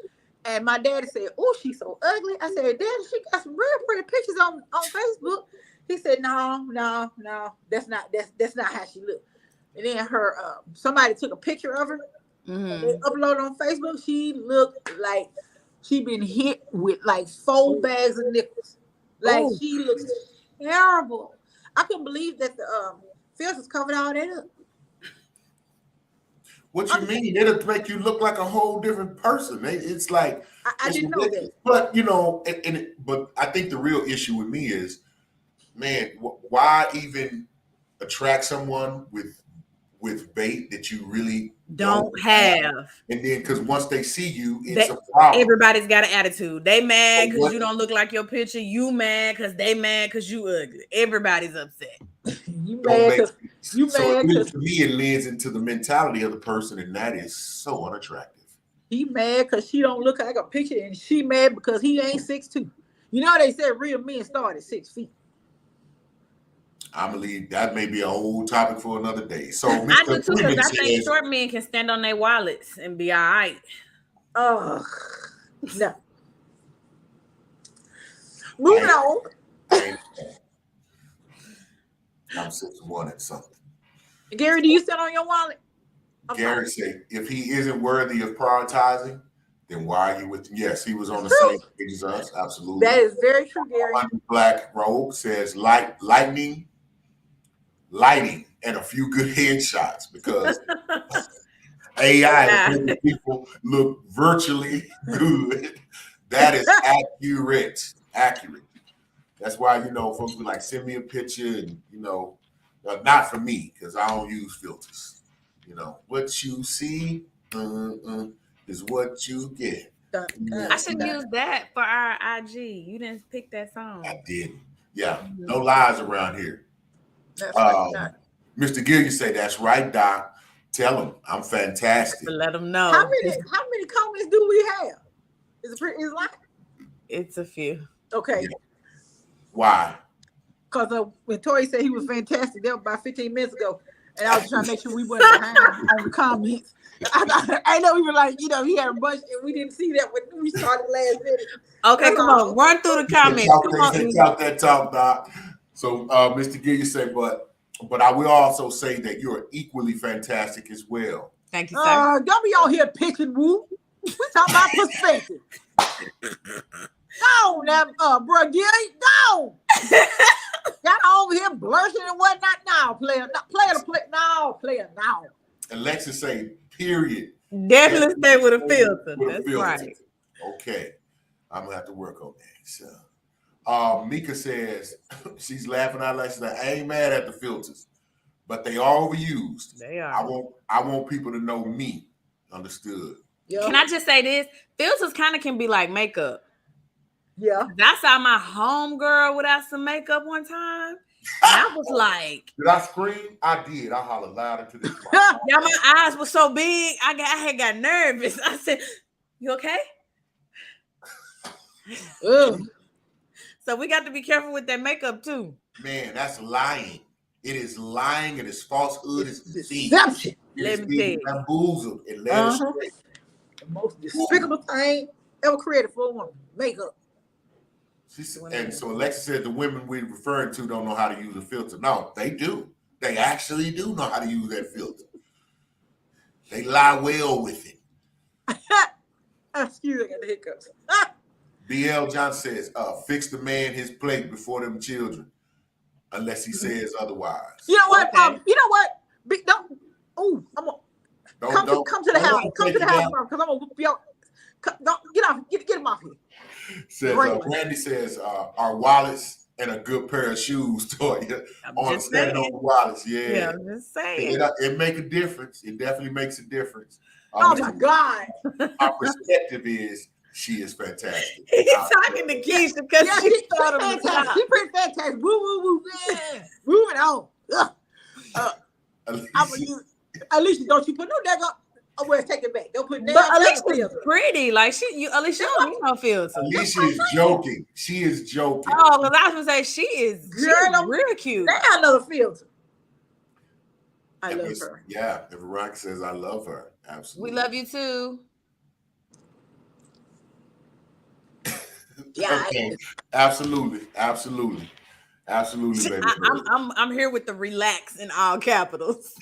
And my daddy said, "Oh, she's so ugly." I said, "Daddy, she got some real pretty pictures on Facebook." He said, "No, that's not how she looked." And then her somebody took a picture of her. mm-hmm. They uploaded on Facebook. She looked like she been hit with like 4 bags of nickels. Like Ooh. she looks terrible. I couldn't believe that the filters covered all that up. what you mean? It'll make you look like a whole different person. It's like I it's didn't know ridiculous. that. But you know, but I think the real issue with me is, man, why even attract someone with bait that you really Don't have. And then because once they see you, it's a problem. Everybody's got an attitude. They mad because What? you don't look like your picture. You mad because they mad because you ugly. Everybody's upset. You Don't mad make because sense. you So mad because to me, it leads into the mentality of the person, and that is so unattractive. he mad because she don't look like a picture, and she mad because he ain't 6'2". You know they said real men start at 6 feet. I believe that may be a whole topic for another day. So I do Mr. too, because Freeman I think says, short men can stand on their wallets and be all right. Ugh, no. Moving on. I'm 6'1" and something. Gary, do you stand on your wallet? I'm Gary sorry. said, if he isn't worthy of prioritizing, then why are you with him? Yes, he was on the True. same page as us. Absolutely. That is very true, Gary. Black Robe says lighting, and a few good headshots because AI is making people look virtually good. That is accurate. That's why, you know, folks be like, send me a picture, and you know, not for me because I don't use filters. You know, what you see is what you get. I should use that for our IG. You didn't pick that song. I didn't. Yeah, no lies around here. That's right. Mr. Gill, you say that's right, Doc. Tell him I'm fantastic. Let them know. How many comments do we have? Is it like It's a few. okay? Yeah. Why? Because when Tori said he was fantastic, that was about 15 minutes ago, and I was trying to make sure we wasn't behind on the comments. I know we were like, you know, he had a bunch, and we didn't see that when we started last minute. Okay, come on, run through the comments. Talk that talk, Doc. So, Mr. Gill, you say, but I will also say that you're equally fantastic as well. Thank you, sir. Don't be on here pitching woo. We talking about perspective. Go now, bro, Gil, go. Got over here blushing and whatnot. Now, player, now. Alexis say, period. Definitely stay with a filter. With a That's filter. right. Okay, I'm gonna have to work on that. So, Mika says she's laughing out loud. She's like, I ain't mad at the filters, but they are overused. They I are. want people to know me. Understood. Yeah. Can I just say this? Filters kind of can be like makeup. Yeah. I saw my homegirl without some makeup one time. And I was like, Did I scream? I did. I hollered loud into this. y'all, my eyes were so big. I had got nervous. I said, you okay? Ugh. So we got to be careful with that makeup too. Man, that's lying. It is lying. It is falsehood. It's deceit. Deception. Let It's me being tell bamboozled and led astray. The most despicable thing ever created for a woman. Makeup. And so Alexa said the women we're referring to don't know how to use a filter. No, they do. They actually do know how to use that filter. They lie well with it. Excuse me, I got the hiccups. BL Johnson says, fix the man his plate before them children, unless he says otherwise. You know what? Okay. You know what? Don't. Oh, I'm gonna come to the house. Come to the house, because I'm gonna whoop your. Don't get off. Get him off here. Says Randy says, our wallets and a good pair of shoes, Toya, I'm on just standing on saying. the Wallace. Yeah, Yeah, I'm just saying. it make a difference. It definitely makes a difference. Oh my God. Our perspective is she is fantastic. He's talking to Keisha because Yeah, she she's told him to fantastic. stop. She's pretty fantastic. Woo, woo, woo. Yeah. Moving on. Alicia, don't you put no daggone. Oh, well, take it back. Don't put But damn Alicia's filter. pretty. Like Alicia don't need no filter. Alicia is joking. She is joking. Oh, because I was gonna say she's Girl, real cute. Damn, another filter. I And love Miss- her. Yeah, if Veronica says I love her, absolutely. We love you too. Yeah. Okay. Absolutely, baby. I'm here with the relax in all capitals.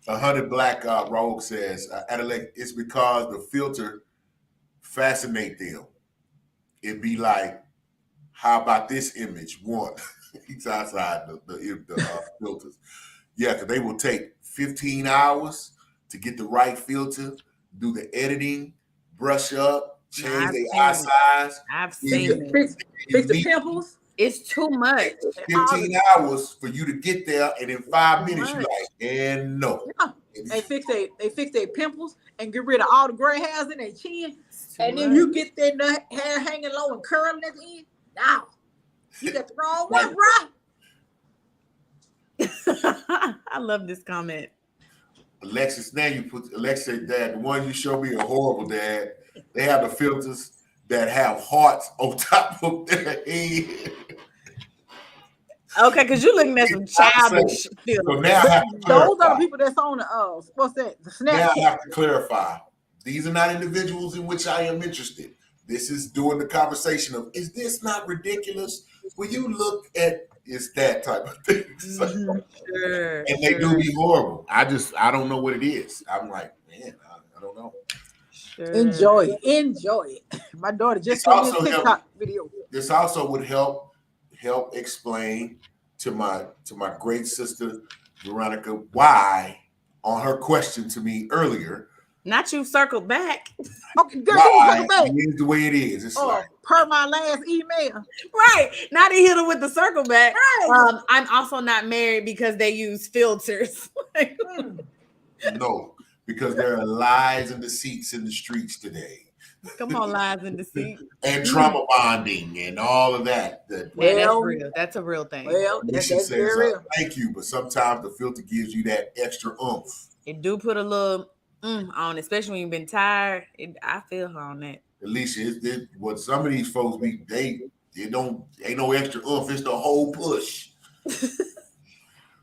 100 Black Rogue says, Adelaide, it's because the filter fascinate them. It'd be like, how about this image? One, he's outside the filters. Yeah, because they will take 15 hours to get the right filter, do the editing, brush up, change their eye size. I've seen Fix the pimples. It's too much. 15 hours for you to get there, and in 5 minutes, you're like, and no. Yeah. They fix their pimples and get rid of all the gray hairs in their chin. And then you get their hair hanging low and curling at the end. Now, you got the wrong one, bro. I love this comment. Alexis, now you put Alexis, Dad, the one you show me a horrible dad. They have the filters that have hearts on top of their head. Okay, because you're looking at some childish filters. So now I have to Those are the clarify. people that's on the what's that? The Now I Snapchat. have to clarify. These are not individuals in which I am interested. This is doing the conversation of, is this not ridiculous? When you look at it's that type of thing. So, Sure, and they do be horrible. I don't know what it is. I'm like, man, I don't know. Sure. Enjoy it. My daughter just It's sent me also a TikTok video. This also would help explain to my great sister Veronica why, on her question to me earlier, Not you circled back. Okay, girl, why you back. it is the way it is. It's like, Per my last email. Right. Now they hit her with the circle back. Right. I'm also not married because they use filters. no, because there are lies and deceits in the streets today, Come on, lies and deceit. and trauma bonding and all of that. Yeah, that's Well, real. That's a real thing. Well, Alicia that's says, very real. thank you, but sometimes the filter gives you that extra oomph. It do put a little on, especially when you've been tired. I feel her on that. Alicia, what some of these folks be, they don't, ain't no extra oomph. It's the whole push.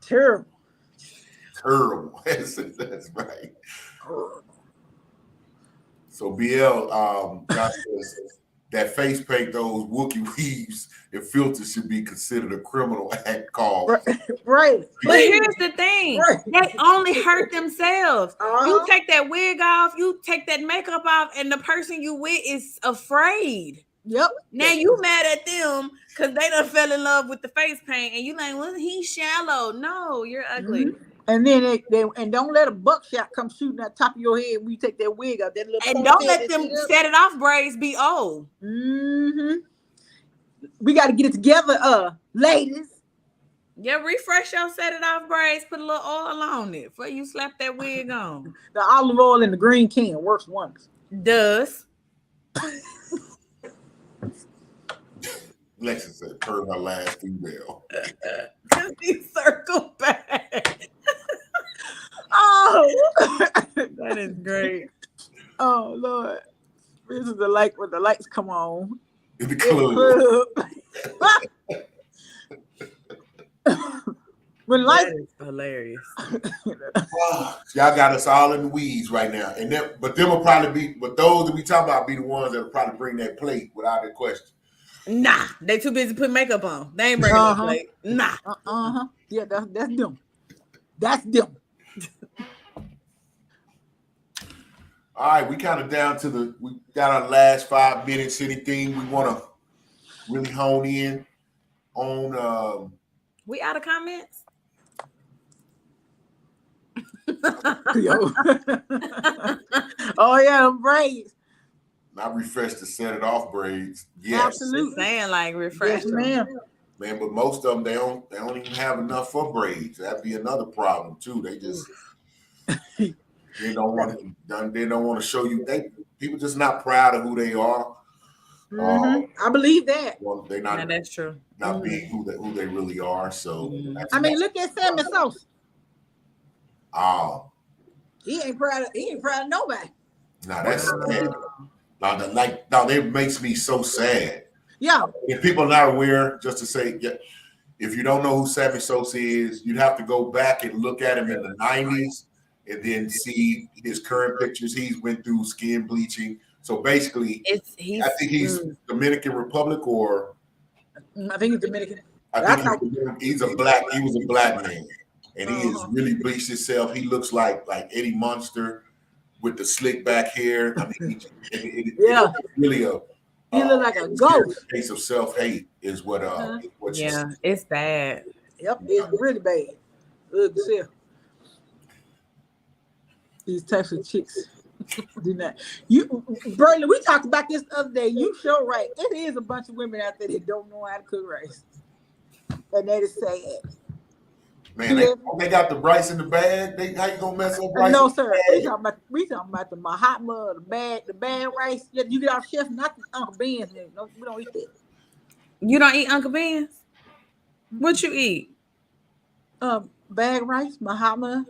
Terrible. Terrible. That's right. So BL, God says that face paint, those Wookiee weaves and filters should be considered a criminal act called. Right. But here's the thing: Right. they only hurt themselves. Uh-huh. You take that wig off, you take that makeup off, and the person you with is afraid. Yep. Now you mad at them because they done fell in love with the face paint, and you like, well, he's shallow. No, you're ugly. Mhm. And then they don't let a buckshot come shooting at the top of your head when you take that wig out. That little And don't let them set it off braids be old. Mm-hmm. We got to get it together, ladies. Yeah, refresh your set it off braids, put a little oil on it before you slap that wig on. The olive oil in the green can works wonders. Does. Lexi said, per her last email. Cause he circled back. Oh, That is great. oh Lord. This is the like when the lights come on. In the In club. the club. When lights That is hilarious. Oh, y'all got us all in the weeds right now. And then, but them will probably be, but those that we talk about be the ones that will probably bring that plate without a question. Nah, they too busy putting makeup on. They ain't bringing no Uh-huh. plate. Nah. uh-huh. Yeah, that's them. That's them. All right, we kind of down to we got our last 5 minutes. Anything we want to really hone in on? We out of comments? Yo. Oh yeah, them braids. not refresh to set it off braids. Yes, Absolutely. Just saying, like, refresh Yes, them. ma'am. man. But most of them they don't even have enough for braids. That'd be another problem too. They just they don't want to show you. People just not proud of who they are. I believe that. Well, they're Yeah, not that's true. not being who they really are. So I mean, look at Sammy Sosa. oh, He ain't proud of nobody. now that's sad. Now that makes me so sad. Yeah. If people are not aware, just to say, yeah, if you don't know who Sammy Sosa is, you'd have to go back and look at him in the 90s and then see his current pictures. He's went through skin bleaching. So basically, I think he's Dominican Republic, or I think he's Dominican. I think he was a black man, and he has really bleached himself. He looks like Eddie Munster with the slick back hair. I mean, it's really he look like a ghost. Case of self-hate is what it's bad. Yep, it's really bad. Ugh, see. These types of chicks do not. Berlin, we talked about this the other day. You sure right. It is a bunch of women out there that don't know how to cook rice, and that is sad. Man, they got the rice in the bag. How you gonna mess up rice? No, sir. We talking about the Mahatma, the bag rice. You get off chef, not the Uncle Ben's. No, we don't eat that. You don't eat Uncle Ben's? What you eat? Bag rice, Mahatma.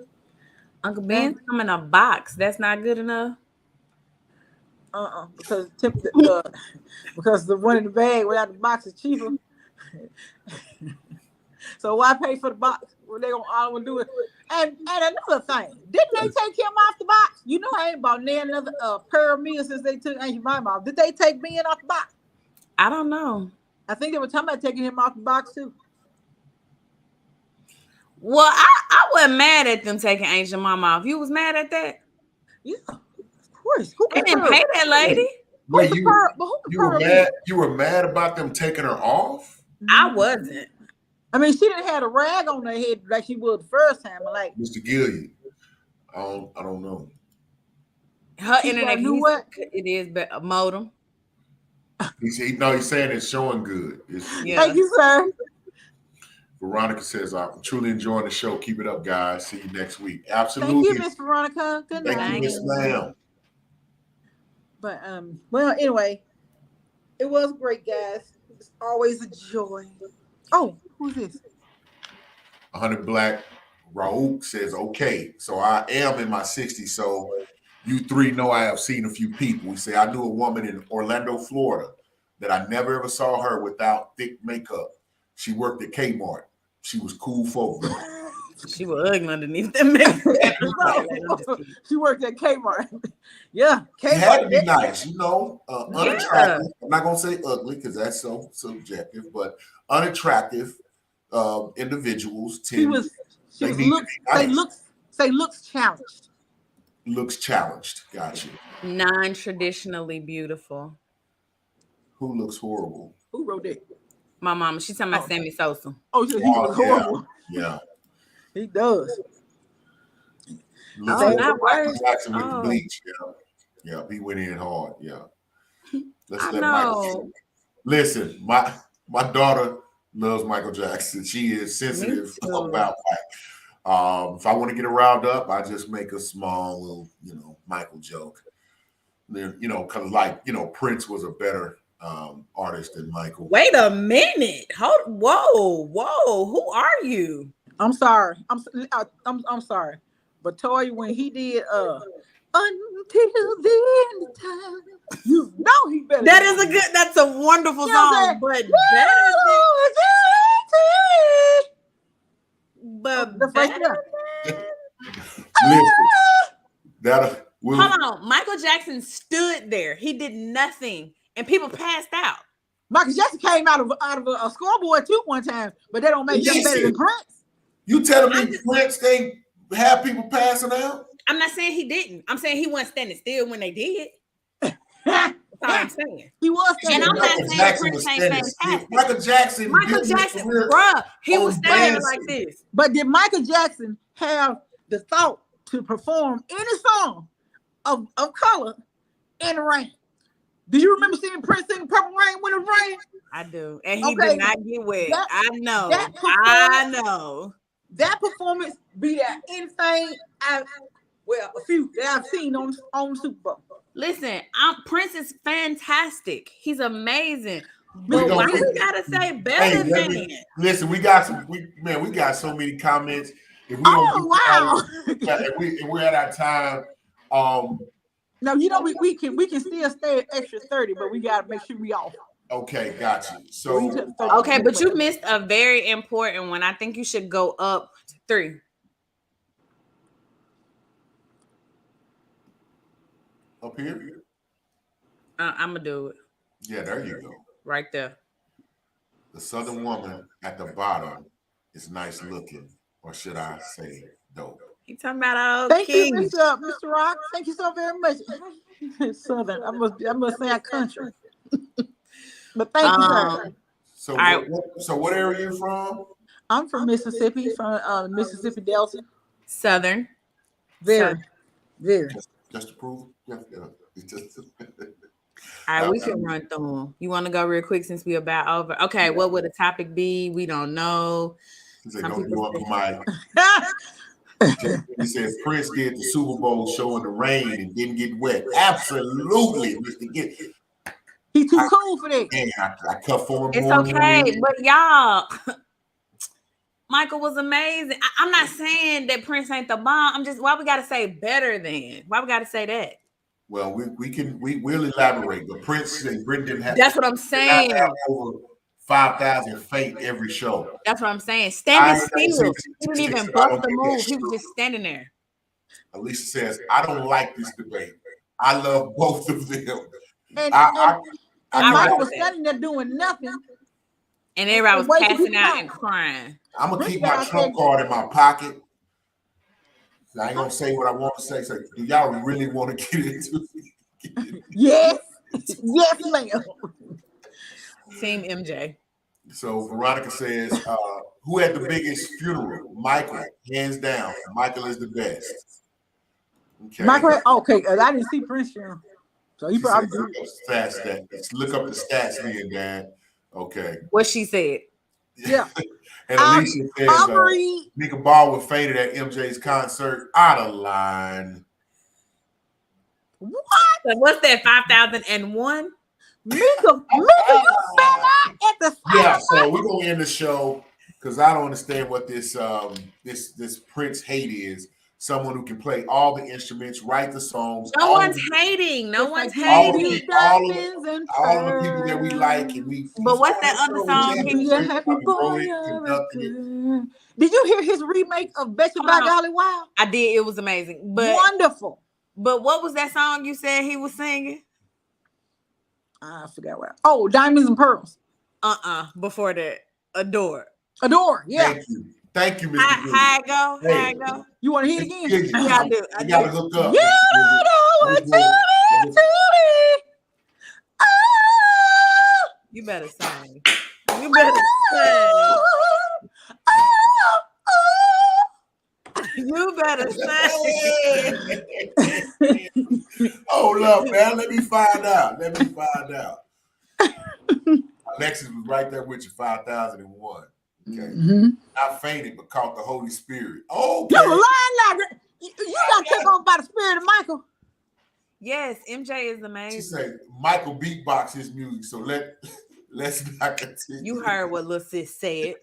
Uncle Ben's come in a box. That's not good enough. Because the one in the bag without the box is cheaper. So why pay for the box when they gonna all do it? And another thing, didn't they take him off the box? You know, I ain't bought another pair of meals since they took Aunt Mama off. Did they take Ben off the box? I don't know. I think they were talking about taking him off the box too. Well, I wasn't mad at them taking Ancient Mama off. You was mad at that? Yeah, of course. They didn't pay that lady. Wait, you were mad about them taking her off? I wasn't. I mean, she didn't have a rag on her head like she would the first time. Like Mr. Gillian, I don't know. Her internet knew what it is, but a modem. He's saying it's showing good. Thank you, sir. Veronica says, I'm truly enjoying the show. Keep it up, guys. See you next week. Absolutely. Thank you, Miss Veronica. Good night. Thank you, Miss Lamb. But well, anyway, it was great, guys. It's always a joy. Oh, who's this? 100 Black Raoul says, okay, so I am in my 60s, so you three know I have seen a few people. We say, I knew a woman in Orlando, Florida, that I never ever saw her without thick makeup. She worked at Kmart. She was cool folk. She was ugly underneath that makeup. She worked at Kmart. Yeah, Kmart. She had to be nice, unattractive. I'm not gonna say ugly because that's so subjective, but unattractive individuals tend. Looks challenged. Looks challenged. Gotcha. Non-traditionally beautiful. Who looks horrible? Who wrote that? My mama. She's talking about Sammy Sosa. Oh, he looks horrible. Yeah. He does. Not worse. Jackson with the bleach. Yeah, he went in hard. Yeah. Let's let Michael. Listen, my daughter loves Michael Jackson. She is sensitive about that. If I want to get her riled up, I just make a small little, Michael joke. Then, because Prince was a better artist than Michael. Wait a minute. Whoa. Who are you? I'm sorry. I'm sorry. But Toy, when he did Until the End of Time, you know he better. That's a wonderful song, but hold on. Michael Jackson stood there. He did nothing, and people passed out. Michael Jackson came out of a scoreboard too one time, but they don't make him better than Prince. You telling me Prince they have people passing out? I'm not saying he didn't. I'm saying he wasn't standing still when they did. That's all I'm saying. He was standing. And I'm not saying Prince ain't fantastic. Michael Jackson, bruh, he was standing like this. But did Michael Jackson have the thought to perform any song of color in the rain? Do you remember seeing Prince sing Purple Rain when it rained? I do. And he Okay, did not get wet. that- I know. that I know. That performance beat out anything a few that I've seen on Super Bowl. Listen, Prince is fantastic. He's amazing. We But why gonna- we gotta say better than? Listen, we got so many comments. If we Oh wow! if we're at our time, No, you know we can still stay at extra 30, but we gotta make sure we off. okay, got you. So Okay, but you missed a very important one. I think you should go up to 3. up here, I'm gonna do it yeah, there you go. right there. The Southern woman at the bottom is nice looking, or should I say, dope? You talking about old Thank you, king? Mr. Rock. Thank you so very much. Southern. I must say country. But thank you, sir. So, right. what area are you from? I'm from Mississippi, from Mississippi Delta. Southern. Very. Just to prove, yeah. All right, we can run through them. You want to go real quick since we about over? Okay, what would the topic be? We don't know. He says Prince did the Super Bowl show in the rain and didn't get wet. Absolutely, Mr. Get. He too cool for that. Man, I cut for him. It's okay, but y'all, Michael was amazing. I'm not saying that Prince ain't the bomb. I'm just, why we gotta say better than? Why we gotta say that? Well, we'll elaborate. But Prince and Brendan have. That's what I'm saying. Over 5,000 faint every show. That's what I'm saying. Standing still. He didn't even bust the move. He was just standing there. Alicia says, I don't like this debate. I love both of them. And I Michael was standing there doing nothing. And everybody was Wait till passing he out come. and crying. I'm gonna keep my trump card in my pocket. I ain't gonna say what I want to say. So, do y'all really want to get into it? Yes. Yes, ma'am. Team MJ. So Veronica says, who had the biggest funeral? Michael, hands down. Michael is the best. Okay. Michael, okay, I didn't see Prince here. So you probably do. Let's look up the stats, me and Dan. Okay. What she said. Yeah. And Alicia says, Agreed. Mika Baldwin fainted at MJ's concert. Out of line. What? So what's that? 5,001. Mika, you fell out at the Yeah, so we're gonna end the show because I don't understand what this this Prince hate is. Someone who can play all the instruments, write the songs. No one's hating. No one's all hating. all the people that we like and we. But what's that other song? Be a happy boy. Did you hear his remake of Betcha by Golly Wow? I did. It was amazing. But Wonderful. But what was that song you said he was singing? I forgot what. Oh, Diamonds and Pearls. Before that, Adore. Adore. Yeah. Thank you, Mr. How it go? How it go? You want to hear it again? Yeah, I do. You gotta hook up. You know what to me. Oh, You better sing. You better sing. You better sing. Hold up, man. Let me find out. Alexis was right there with you, 5,001. Okay. Mm-hmm. I fainted but caught the Holy Spirit. Okay. You lying like you got taken on by the spirit of Michael. Yes, MJ is She amazing. said Michael beatbox his music, so let's not continue. You heard what Lil Sis said.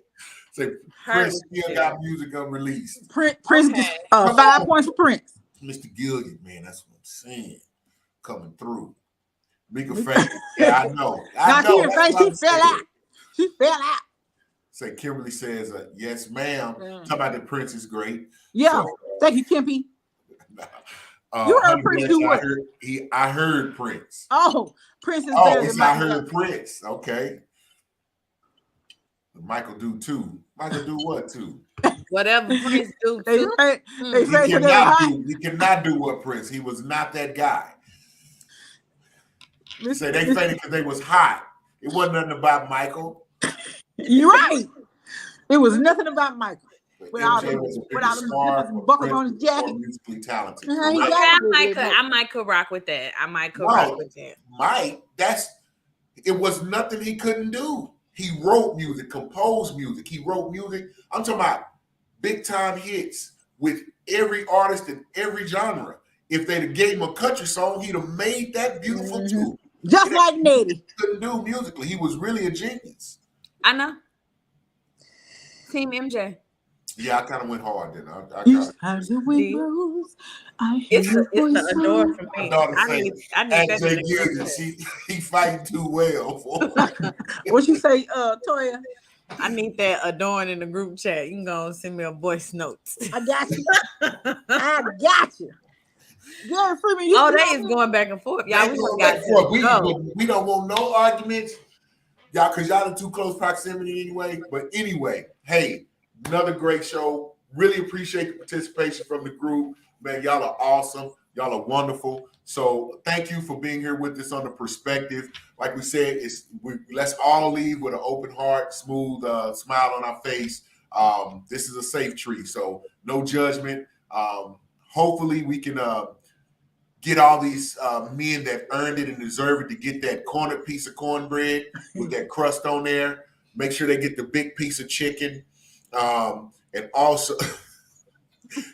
Say Prince still got music unreleased. Prince, Okay. 5 points for Prince. Mr. Gilligan, man, that's what I'm saying. Coming through. Mika fainted. Yeah, I know. Now she didn't faint, she fell out. She fell out. Say Kimberly says, yes, ma'am. Talk about the Prince is great. Yeah. So, Thank you, Kimpy. You heard Prince do what? I heard Prince. Oh, Prince is Oh, better it's than I Michael. heard Prince. Okay. Michael do too. Michael do what too? Whatever Prince do. They too. say He so they're hot. cannot do what Prince. He was not that guy. Say they fainted because they was hot. It wasn't nothing about Michael. You're right. It was nothing about Michael. But With all MJ them- was a with bigger all them star, zippers and but buckles Prince on his was more jacket. musically talented. Uh-huh, he Mike, got- I might could rock with that. I might could rock with that. it was nothing he couldn't do. He wrote music, composed music. He wrote music. I'm talking about big time hits with every artist in every genre. If they'd have gave him a country song, he'd have made that beautiful too. Just like Nettie. Couldn't do musically. He was really a genius. I know. Team MJ. Yeah, I kind of went hard then. I Each kinda, time the wind blows, I hear It's your voice. the adore for my me. daughter I said, need that. "Ask Jay in the group Gilligan, chat. he fighting too well for it." What you say, Toya? I need that adorn in the group chat. You can go and send me a voice note. I got you. I got you. Gary Freeman, you Oh, still they on is there? going back and forth. Y'all, Y'all, we don't got we don't want no arguments, y'all, because y'all in too close proximity anyway. But anyway, hey, another great show. Really appreciate the participation from the group. Man, y'all are awesome. Y'all are wonderful. So thank you for being here with us on The Perspective. Like we said, let's all leave with an open heart, smooth smile on our face. This is a safe tree, so no judgment. Hopefully we can get all these men that earned it and deserve it to get that cornered piece of cornbread with that crust on there. Make sure they get the big piece of chicken. And also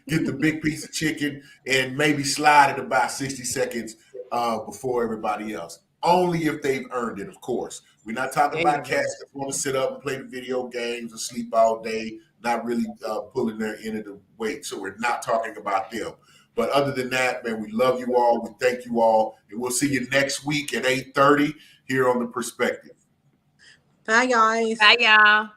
get the big piece of chicken and maybe slide it about 60 seconds before everybody else. Only if they've earned it, of course. We're not talking about cats that want to sit up and play the video games and sleep all day, not really pulling their end of the weight. So we're not talking about them. But other than that, man, we love you all. We thank you all. And we'll see you next week at 8:30 here on The Perspective. Bye, guys. Bye, y'all.